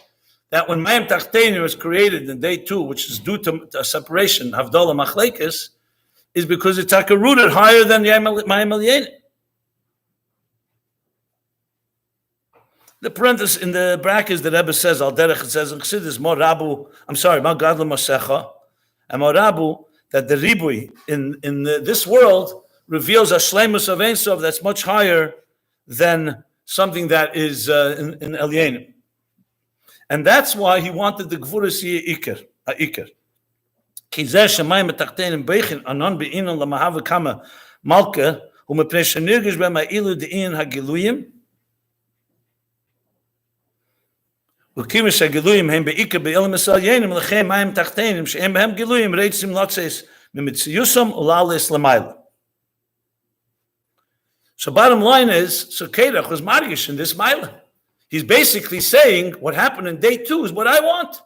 that when Mayim Tachtenim was created in day 2, which is due to a separation, Havdalah machlekes, is because it's rooted higher than Mayim alyenim. The parenthesis in the brackets, the Rebbe says, Al Derech, it says in Chassidus, Mo Gadla Mosecha, and Mo Rabu, that the Ribui in this world reveals a Shleimus of Ein Sof that's much higher than something that is in Elyenim. And that's why he wanted the Gvuras Iker. Ki zeh shemayim etachtenim beichin anon be'inon lamahava kama malka u'mepnei shenirgish b'ma'ilu de'in hagiluyim וכימש הגילויים הם בעיקר באילם מסעיינים לכם מים תחתינים שהם בהם גילויים רצים לצס ממציוסם ולעלס למעלה. So bottom line is, so Kedach was Marish in this Maila. He's basically saying what happened in day 2 is what I want.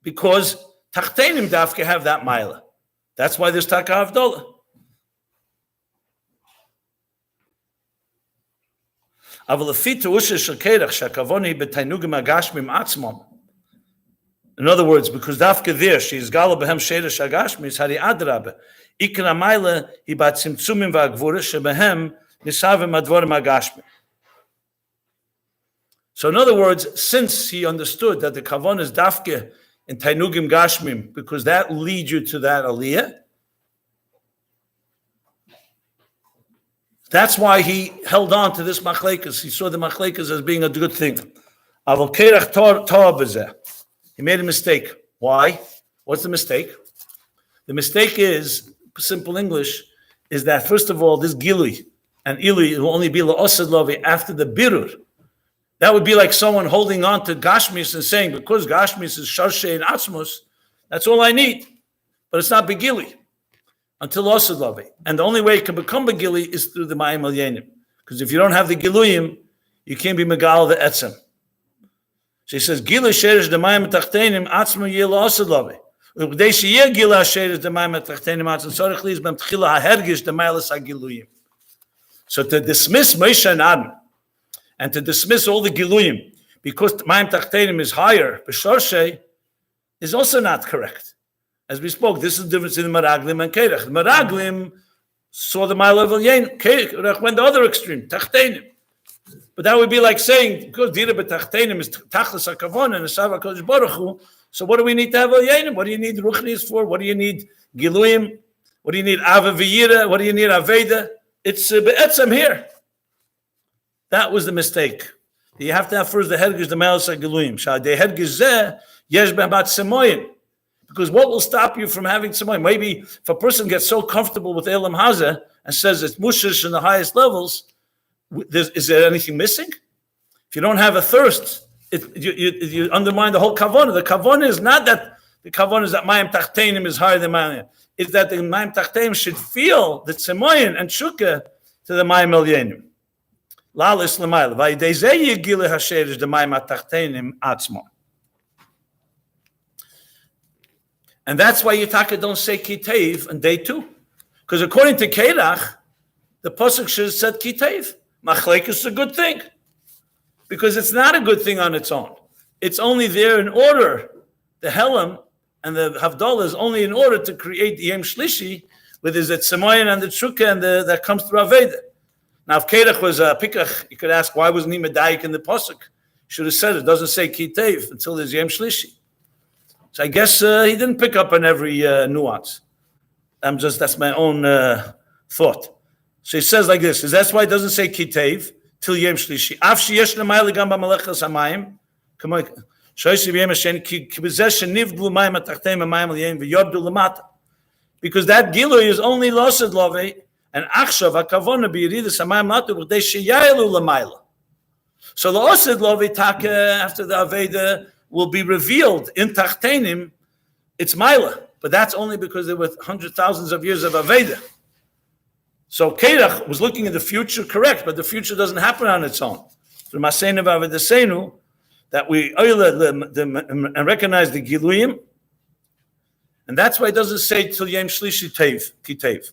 Because Tachtenim Dafke have that Maila. That's why there's Taka Havdalah. In other words, because Dafke there, she is Gala Behem Shedesh Agashmis, Hari Adrabe. Ikra Maila, he bat Simtsumim Vagvura, Shebehem, Nisavim Advorim Agashmi. So, in other words, since he understood that the Kavon is Dafke in Tainugim Gashmim, because that leads you to that Aliyah, that's why he held on to this Machlekas. He saw the Machlekas as being a good thing. He made a mistake. Why? What's the mistake? The mistake is, simple English, is that first of all, this Gilui and Ilui will only be La'osad Lovi after the Birur. That would be like someone holding on to Gashmis and saying, because Gashmis is Sharshe and Atzmos, that's all I need. But it's not Begili until Osad Lovi. And the only way it can become Begili is through the Mayim Alyenim. Because if you don't have the Giluyim, you can't be Megal the Etzem. So he says, Gila Sheresh the Mayim Tachtenim Atzmo Yil Osad Lovi. Ukdei Sheyeh Gila Sheresh the Mayim Tachtenim Atzmo Sorech Liz Bem Tchila HaHergish the Mailas HaGiluyim. So to dismiss Moshe and Aaron, and to dismiss all the Giluyim, because Mayim Tachtenim is higher, B'Shorshe, is also not correct. As we spoke, this is the difference in Meraglim and Kedach. Meraglim saw the Ma'al level Yen, Kedach went the other extreme, Tachtenim. But that would be like saying, because Dira B'Tachtenim is Tachlis HaKavon and Esav HaKadosh Baruch Hu, so what do we need to have Yenim? What do you need Ruchnis for? What do you need Giluyim? What do you need Ava V'yira? What do you need Aveda? It's Be'etzem here. That was the mistake. You have to have first the Hergish, the Ma'al HaGiluyim. Sha'adei Hergish Zeh, Yesh Be'abat Semoyin. Because what will stop you from having Semoyin? Maybe if a person gets so comfortable with Elam Hazeh and says it's Mushish in the highest levels, is there anything missing? If you don't have a thirst, you undermine the whole Kavona. The Kavona is not that the Kavona is that Mayim Tachtenim is higher than Mayim. It's that the Mayim Tachtenim should feel the Semoyin and Shukah to the Mayim Elyenim. Lalis L'mayla. Vayidei Yigile Hasherish the Mayim Tachtenim Atzmo. And that's why Yitaka don't say Kitev on day 2. Because according to Kedach, the Pasuk should have said Kitev. Machlek is a good thing. because it's not a good thing on its own. It's only there in order, the Helam and the Havdalah is only in order to create the Yom Shlishi, with his Etzemoyen and the Trukah and that comes through Aveda. Now, if Kedach was a Pikach, you could ask, why wasn't he Medayik in the Pasuk? Should have said it doesn't say Kitev until there's Yom Shlishi. So I guess he didn't pick up on every nuance. That's my own thought. So he says like this, that's why it doesn't say Kitev till Yom Shlishi. Af sheyesh l'mayla gam b'malechas hamayim, because that Gilui is only Losed Love, and Achshav HaKavona b'Yeridus hamayim latu b'dei sheyaelu l'mayla. So the Losed Love after the Aveda will be revealed in Tachtenim, it's Maila, but that's only because there were hundreds, thousands of years of Aveda. So Kedach was looking at the future, correct, but the future doesn't happen on its own. Through Maseinu v'Avedasenu, that we and recognize the Giluyim, and that's why it doesn't say till Yom Shlishi Kitev.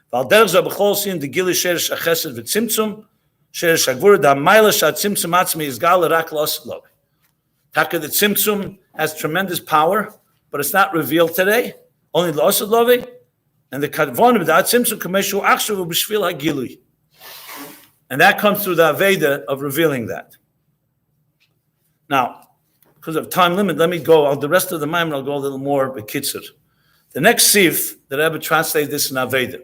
Val derech zeh b'chol sin the Gilui sheresh hachesed v'tzimtzum, sheresh hagvura da mayla shatzimtzum atzmi yizgal rak losed love. Taka the tzimtzum has tremendous power, but it's not revealed today. Only losed love, and the kadvon of that tzimtzum kameshu achshav b'shvil hagilui, and that comes through the Aveda of revealing that. Now, because of time limit, let me go. The rest of the Maimon, I'll go a little more bekitzer. The next sif, the Rebbe translates this in Aveda.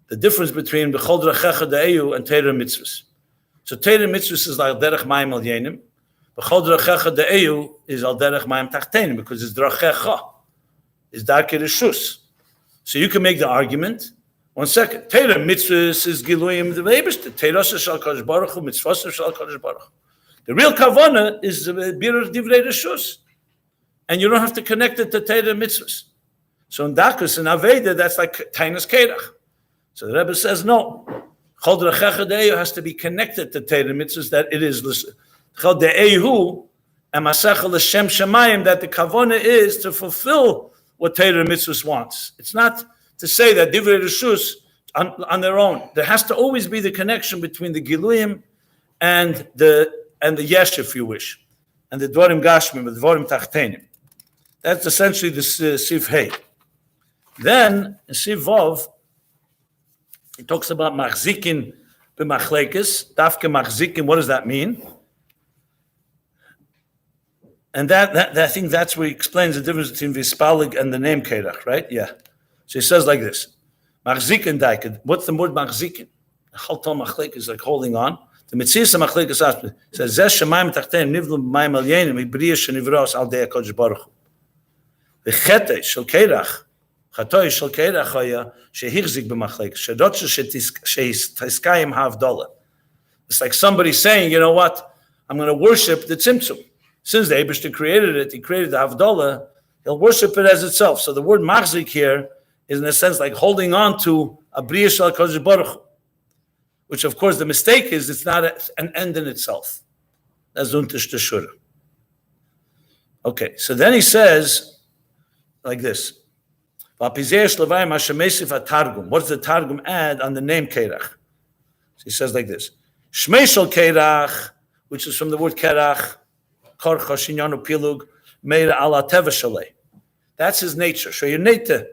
The difference between B'chol Drachecha De'eyu and Teira Mitzvahs. So Teira Mitzvahs is like Derech Mayim Al Yenim. B'chol Drachecha De'eyu is Al Derech Mayim Tachtenim, because it's Drachecha. It's Darkei Reshus. So you can make the argument. One second. Teira Mitzvahs is Giluyim the Eibishter. Teira Shal Kadosh Baruch Hu, Mitzvahs Shal Kadosh Baruch Hu. The real kavanah is birur divrei reshus, and you don't have to connect it to Teira Mitzvahs. So in Dakus and Aveda, that's like Tainas Kedach. So the Rebbe says no. Chol Drachecha De'ehu has to be connected to Teira Mitzvahs. That it is Chol De'ehu and Masecha L'Shem Shemayim, that the kavanah is to fulfill what Teira Mitzvahs wants. It's not to say that divrei reshus on their own. There has to always be the connection between the Giluyim and the Yesh, if you wish, and the Dvarim Gashmim, the Dvarim Tachtenim. That's essentially the Sif Hey. Then, in Sif Vov, he talks about Machzikin b'Machlekes, Dafke Machzikin, what does that mean? And that I think that's where he explains the difference between Vispalig and the name Kedach, right? Yeah. So he says like this, Machzikin Daiked, what's the word Machzikin? Chaltol Machlekes is like holding on. The Metzias HaMachlekes says, Zeh Shemayim Tachtenim Nivlu B'mayim Al Yenim Ibriya Shenivros Al Dei HaKadosh Baruch Hu. V'chetei Shel Kedach, Chatoi Shel Kedach Haya Shehichzik B'Machlekes Shedotche Shehiskayim Havdalah. It's like somebody saying, you know what, I'm going to worship the Tzimtzum. Since the Eibishter created it, he created the Havdalah, he'll worship it as itself. So the word Machzik here is in a sense like holding on to a Briya Shel HaKadosh Baruch Hu. Which, of course, the mistake is it's not an end in itself. That's Untish Teshura. Okay, so then he says like this. What does the Targum add on the name Kerach? So he says like this. Shmei Shel Kerach, which is from the word Kerach, Kor Choshinyanu Pilug, Meira Ala Teva Shalei. That's his nature. So you need to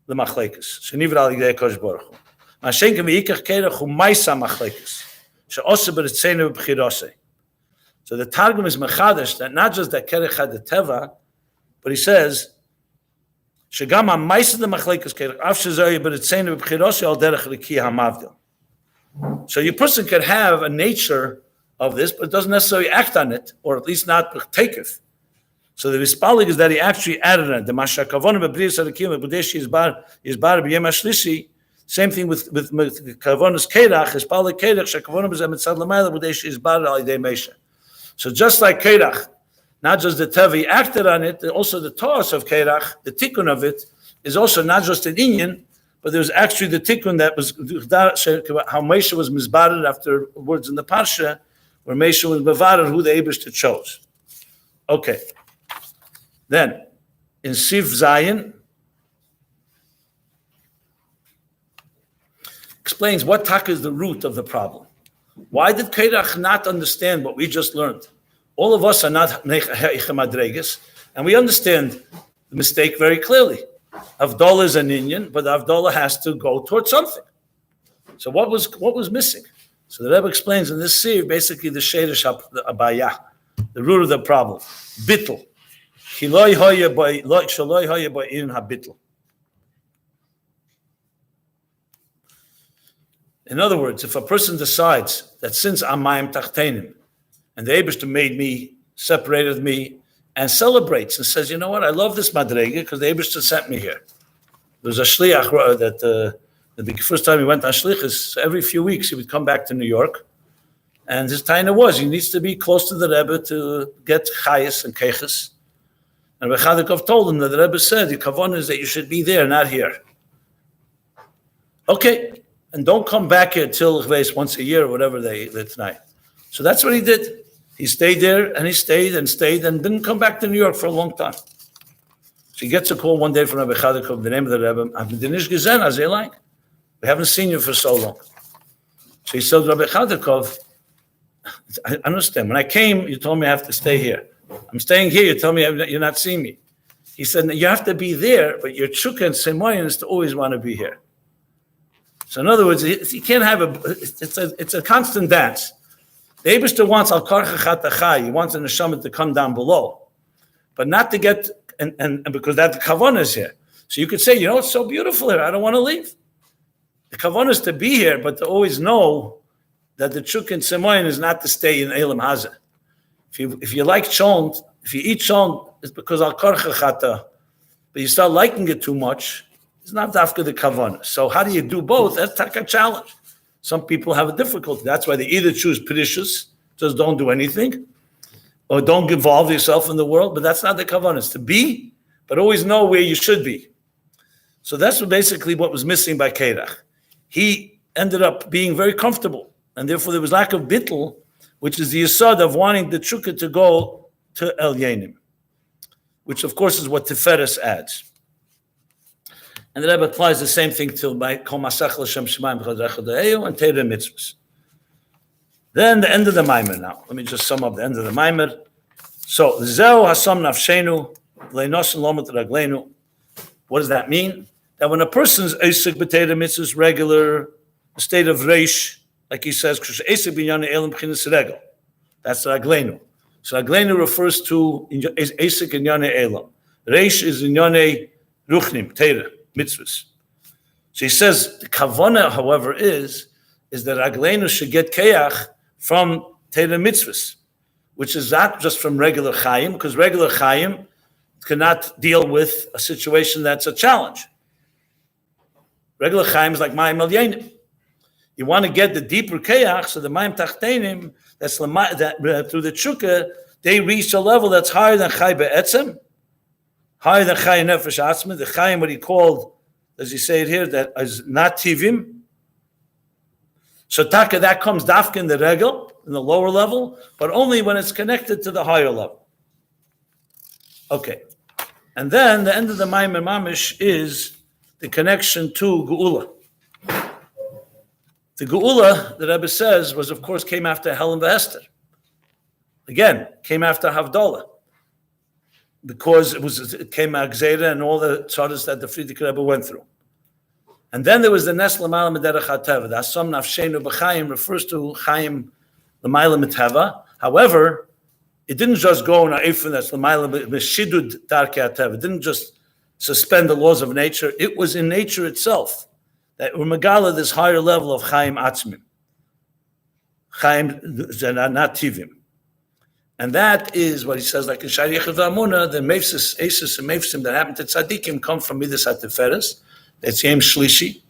the Machlekes. Shenivra Al Yidei Kosh Baruch Hu. So the Targum is mechadash that not just that Kerech had the teva, but he says shegam ha'maisa the machlekes Kerech af shezoy b'ritzeinu b'chirosei al derech riki hamavdil. So your person could have a nature of this, but doesn't necessarily act on it, or at least not taketh. So the Vispalig is that he actually added on it. The mashakavon b'briyas ha'rikim b'budeshi yizbar b'yem ha'shlishi. Same thing with Kavonas Kedach, is Pala Kedach, Shakavonim is Emitzad Lamayla, Budesh is Bar Al Yidei Mesha. So just like Kedach, not just the Tevi acted on it, also the Taos of Kedach, the Tikkun of it, is also not just an Inyan, but there was actually the Tikkun that was how Mesha was misbared after words in the Parsha, where Mesha was Bavared, who the Eibishter chose. Okay. Then, in Sif Zayin, explains what taka is the root of the problem. Why did Keirach not understand what we just learned? All of us are not madregas, and we understand the mistake very clearly. Havdalah is an Inyan, but Havdalah has to go towards something. So what was missing? So the Rebbe explains in this seer basically the Shadish Abaya, the root of the problem. Bittel. In other words, if a person decides that since I'm Mayim Tachtenim, and the Eibishter made me, separated me, and celebrates and says, you know what, I love this Madrega because the Eibishter sent me here. There was a shliach that the first time he went on shlichus, every few weeks he would come back to New York, and his taina was he needs to be close to the Rebbe to get chayas and keches. And Rabbi Chadikov told him that the Rebbe said the kavanah is that you should be there, not here. Okay, and don't come back here till once a year or whatever they tonight. So that's what he did. He stayed there and he stayed and didn't come back to New York for a long time. So he gets a call one day from Rabbi Chadikov, the name of the Rebbe, we haven't seen you for so long. So he said, Rabbi Chadikov, I understand. When I came, you told me I have to stay here. I'm staying here, you told me you're not seeing me. He said, you have to be there, but your chukka and semoyin is to always want to be here. So in other words, you can't have it's a constant dance. The Eibishter wants al karcha chatachai. He wants the neshama to come down below, but not to get and because that the kavanah is here. So you could say, you know, it's so beautiful here. I don't want to leave. The kavanah is to be here, but to always know that the chuk and semoyin is not to stay in elam hazeh. If you like chont, if you eat chont, it's because al karcha chata. But you start liking it too much, it's not dafka the kavanah. So how do you do both? That's like a challenge. Some people have a difficulty. That's why they either choose perishus, just don't do anything, or don't involve yourself in the world. But that's not the kavanah. It's to be, but always know where you should be. So that's basically what was missing by Keirach. He ended up being very comfortable, and therefore there was lack of bittul, which is the yesod of wanting the chukka to go to El Yenim, which of course is what Tiferes adds. And the Rebbe applies the same thing to by Kol Masach L'Shem Shemaim V'Chadrecha De'eu and Teireh Mitzvahs. Then the end of the Maimer now. Let me just sum up the end of the Maimer. So, Zeu Hasam Nafshenu Le'nosin Lomot Ragleinu. What does that mean? That when a person's Eisik B'Teireh Mitzvahs regular, a state of Reish, like he says, Eisik B'Yane Elam B'Chinas Regel. That's Ragleinu. So Ragleinu refers to Eisik and Yane Elam. Reish is in Yane Ruchnim, Teireh. Mitzvahs. So he says the kavanah, however, is that Agleinu should get keach from Teireh mitzvahs, which is not just from regular chayim, because regular chayim cannot deal with a situation that's a challenge. Regular chayim is like mayim al yenim. You want to get the deeper keach, so the mayim tachtenim, that's that through the chukka, they reach a level that's higher than chay be'etzem, higher than Chay Nefesh Atzma, the Chayim, what he called, does he say it here, that is not Tivim. So Taka, that comes Dafka in the Regel, in the lower level, but only when it's connected to the higher level. Okay. And then the end of the Maimer Mamish is the connection to Geula. The Geula, the Rebbe says, was of course came after Helen V'Hester. Again, came after Havdalah. Because it came Agzeda and all the tzaras that the Frierdiker Rebbe went through. And then there was the Nes L'mayla Mederech HaTeva. The Asam Nafshenu B'Chaim refers to Chaim L'mayla Miteva. However, it didn't just go in a Eifin that's L'mayla B'Shidud Darkei HaTeva. It didn't just suspend the laws of nature. It was in nature itself that Umegala, this higher level of Chaim Atzmim. Chaim, not Tivim. And that is what he says, like in Shari Yechid V'Amuna, the Meifsis, Asis, and Meifsim that happened to Tzadikim come from Midas HaTiferes. That's Yom Shlishi.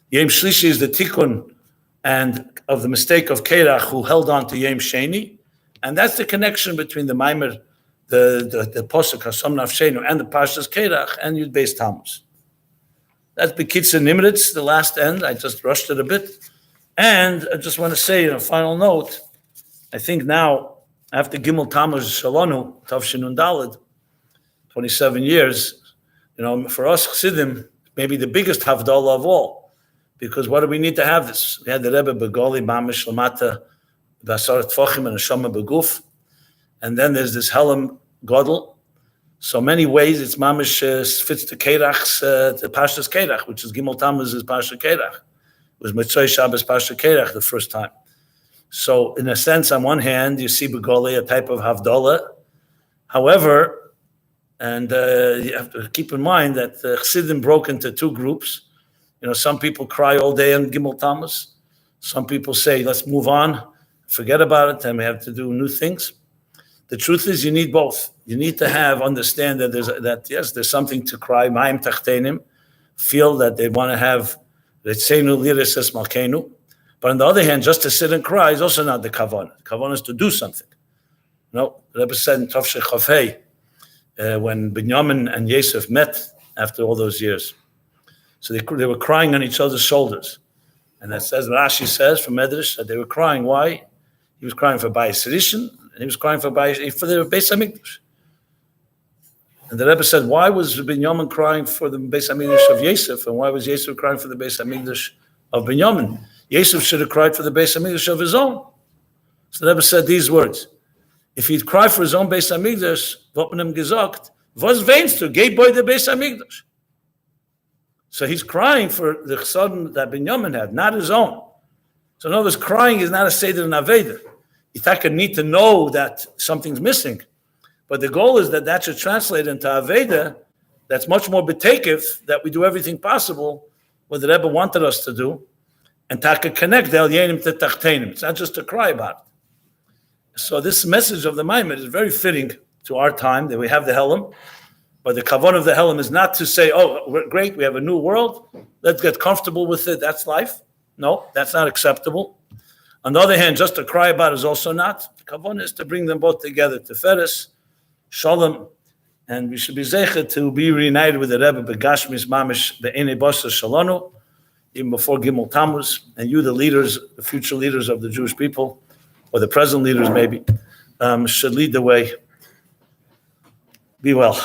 Yom Shlishi is the tikkun and of the mistake of Keirach, who held on to Yom Sheni. And that's the connection between the Maimer, the Posuk, Hasam Nafshenu, and the Parshas Keirach, and Yud Beis Tammuz. That's B'Kitzur Nimritz, the last end. I just rushed it a bit. And I just want to say, in a final note, I think now, after Gimel Tammuz Shalonu, Tavshinun Daled, 27 years, for us Chassidim, maybe the biggest Havdalah of all, Because what do we need to have this? We had the Rebbe Begoli, Mamish, Lamata, Basarat Tfochim, and Neshama Beguf. And then there's this Helam Godel. So many ways it's Mamish fits the Kerach's, the Pashas Kerach, which is Gimel Tammuz is Pasha Kerach. It was Mitzvah Shabbos Pasha Kerach the first time. So in a sense, on one hand, you see Begoli, a type of Havdalah. However, and you have to keep in mind that the Chassidim broke into two groups. Some people cry all day on Gimel Tammuz. Some people say, let's move on, forget about it, and we have to do new things. The truth is, you need both. You need to understand that there's something to cry, Ma'im Tachtenim, feel that they want to have Retzenu Liris Es Malkeinu. But on the other hand, just to sit and cry is also not the kavanah. The kavanah is to do something. No, the Rebbe said in Tafshei Chafei, when Binyamin and Yosef met after all those years. So they were crying on each other's shoulders. And that says, Rashi says from Medrash, that they were crying. Why? He was crying for Bayis Rishon, and he was crying for the Beis HaMikdash. And the Rebbe said, why was Binyamin crying for the Beis HaMikdash of Yosef, and why was Yosef crying for the Beis HaMikdash of Binyamin? Yosef should have cried for the Beis HaMikdash of his own. So the Rebbe said these words. If he'd cry for his own Beis HaMikdash, what man ihm gesagt, was weinst du, geh boy the Beis HaMikdash. So he's crying for the chesed that Binyamin had, not his own. So in other words, crying is not a seder in Aveda. You need to know that something's missing. But the goal is that should translate into Aveda that's much more betakif, that we do everything possible, what the Rebbe wanted us to do, and taka connect the Elyenim to Tachtenim. It's not just to cry about it. So this message of the Maimed is very fitting to our time, that we have the Helam, but the kavanah of the Helam is not to say, oh, we're great, we have a new world, let's get comfortable with it, that's life. No, that's not acceptable. On the other hand, just to cry about it is also not. The kavanah is to bring them both together, Tiferes, Shalom, and we should be zeichet to be reunited with the Rebbe Begashmis Mamish Be'enei Basa Shalonu, even before Gimel Tammuz, and you, the leaders, the future leaders of the Jewish people, or the present leaders maybe, should lead the way. Be well.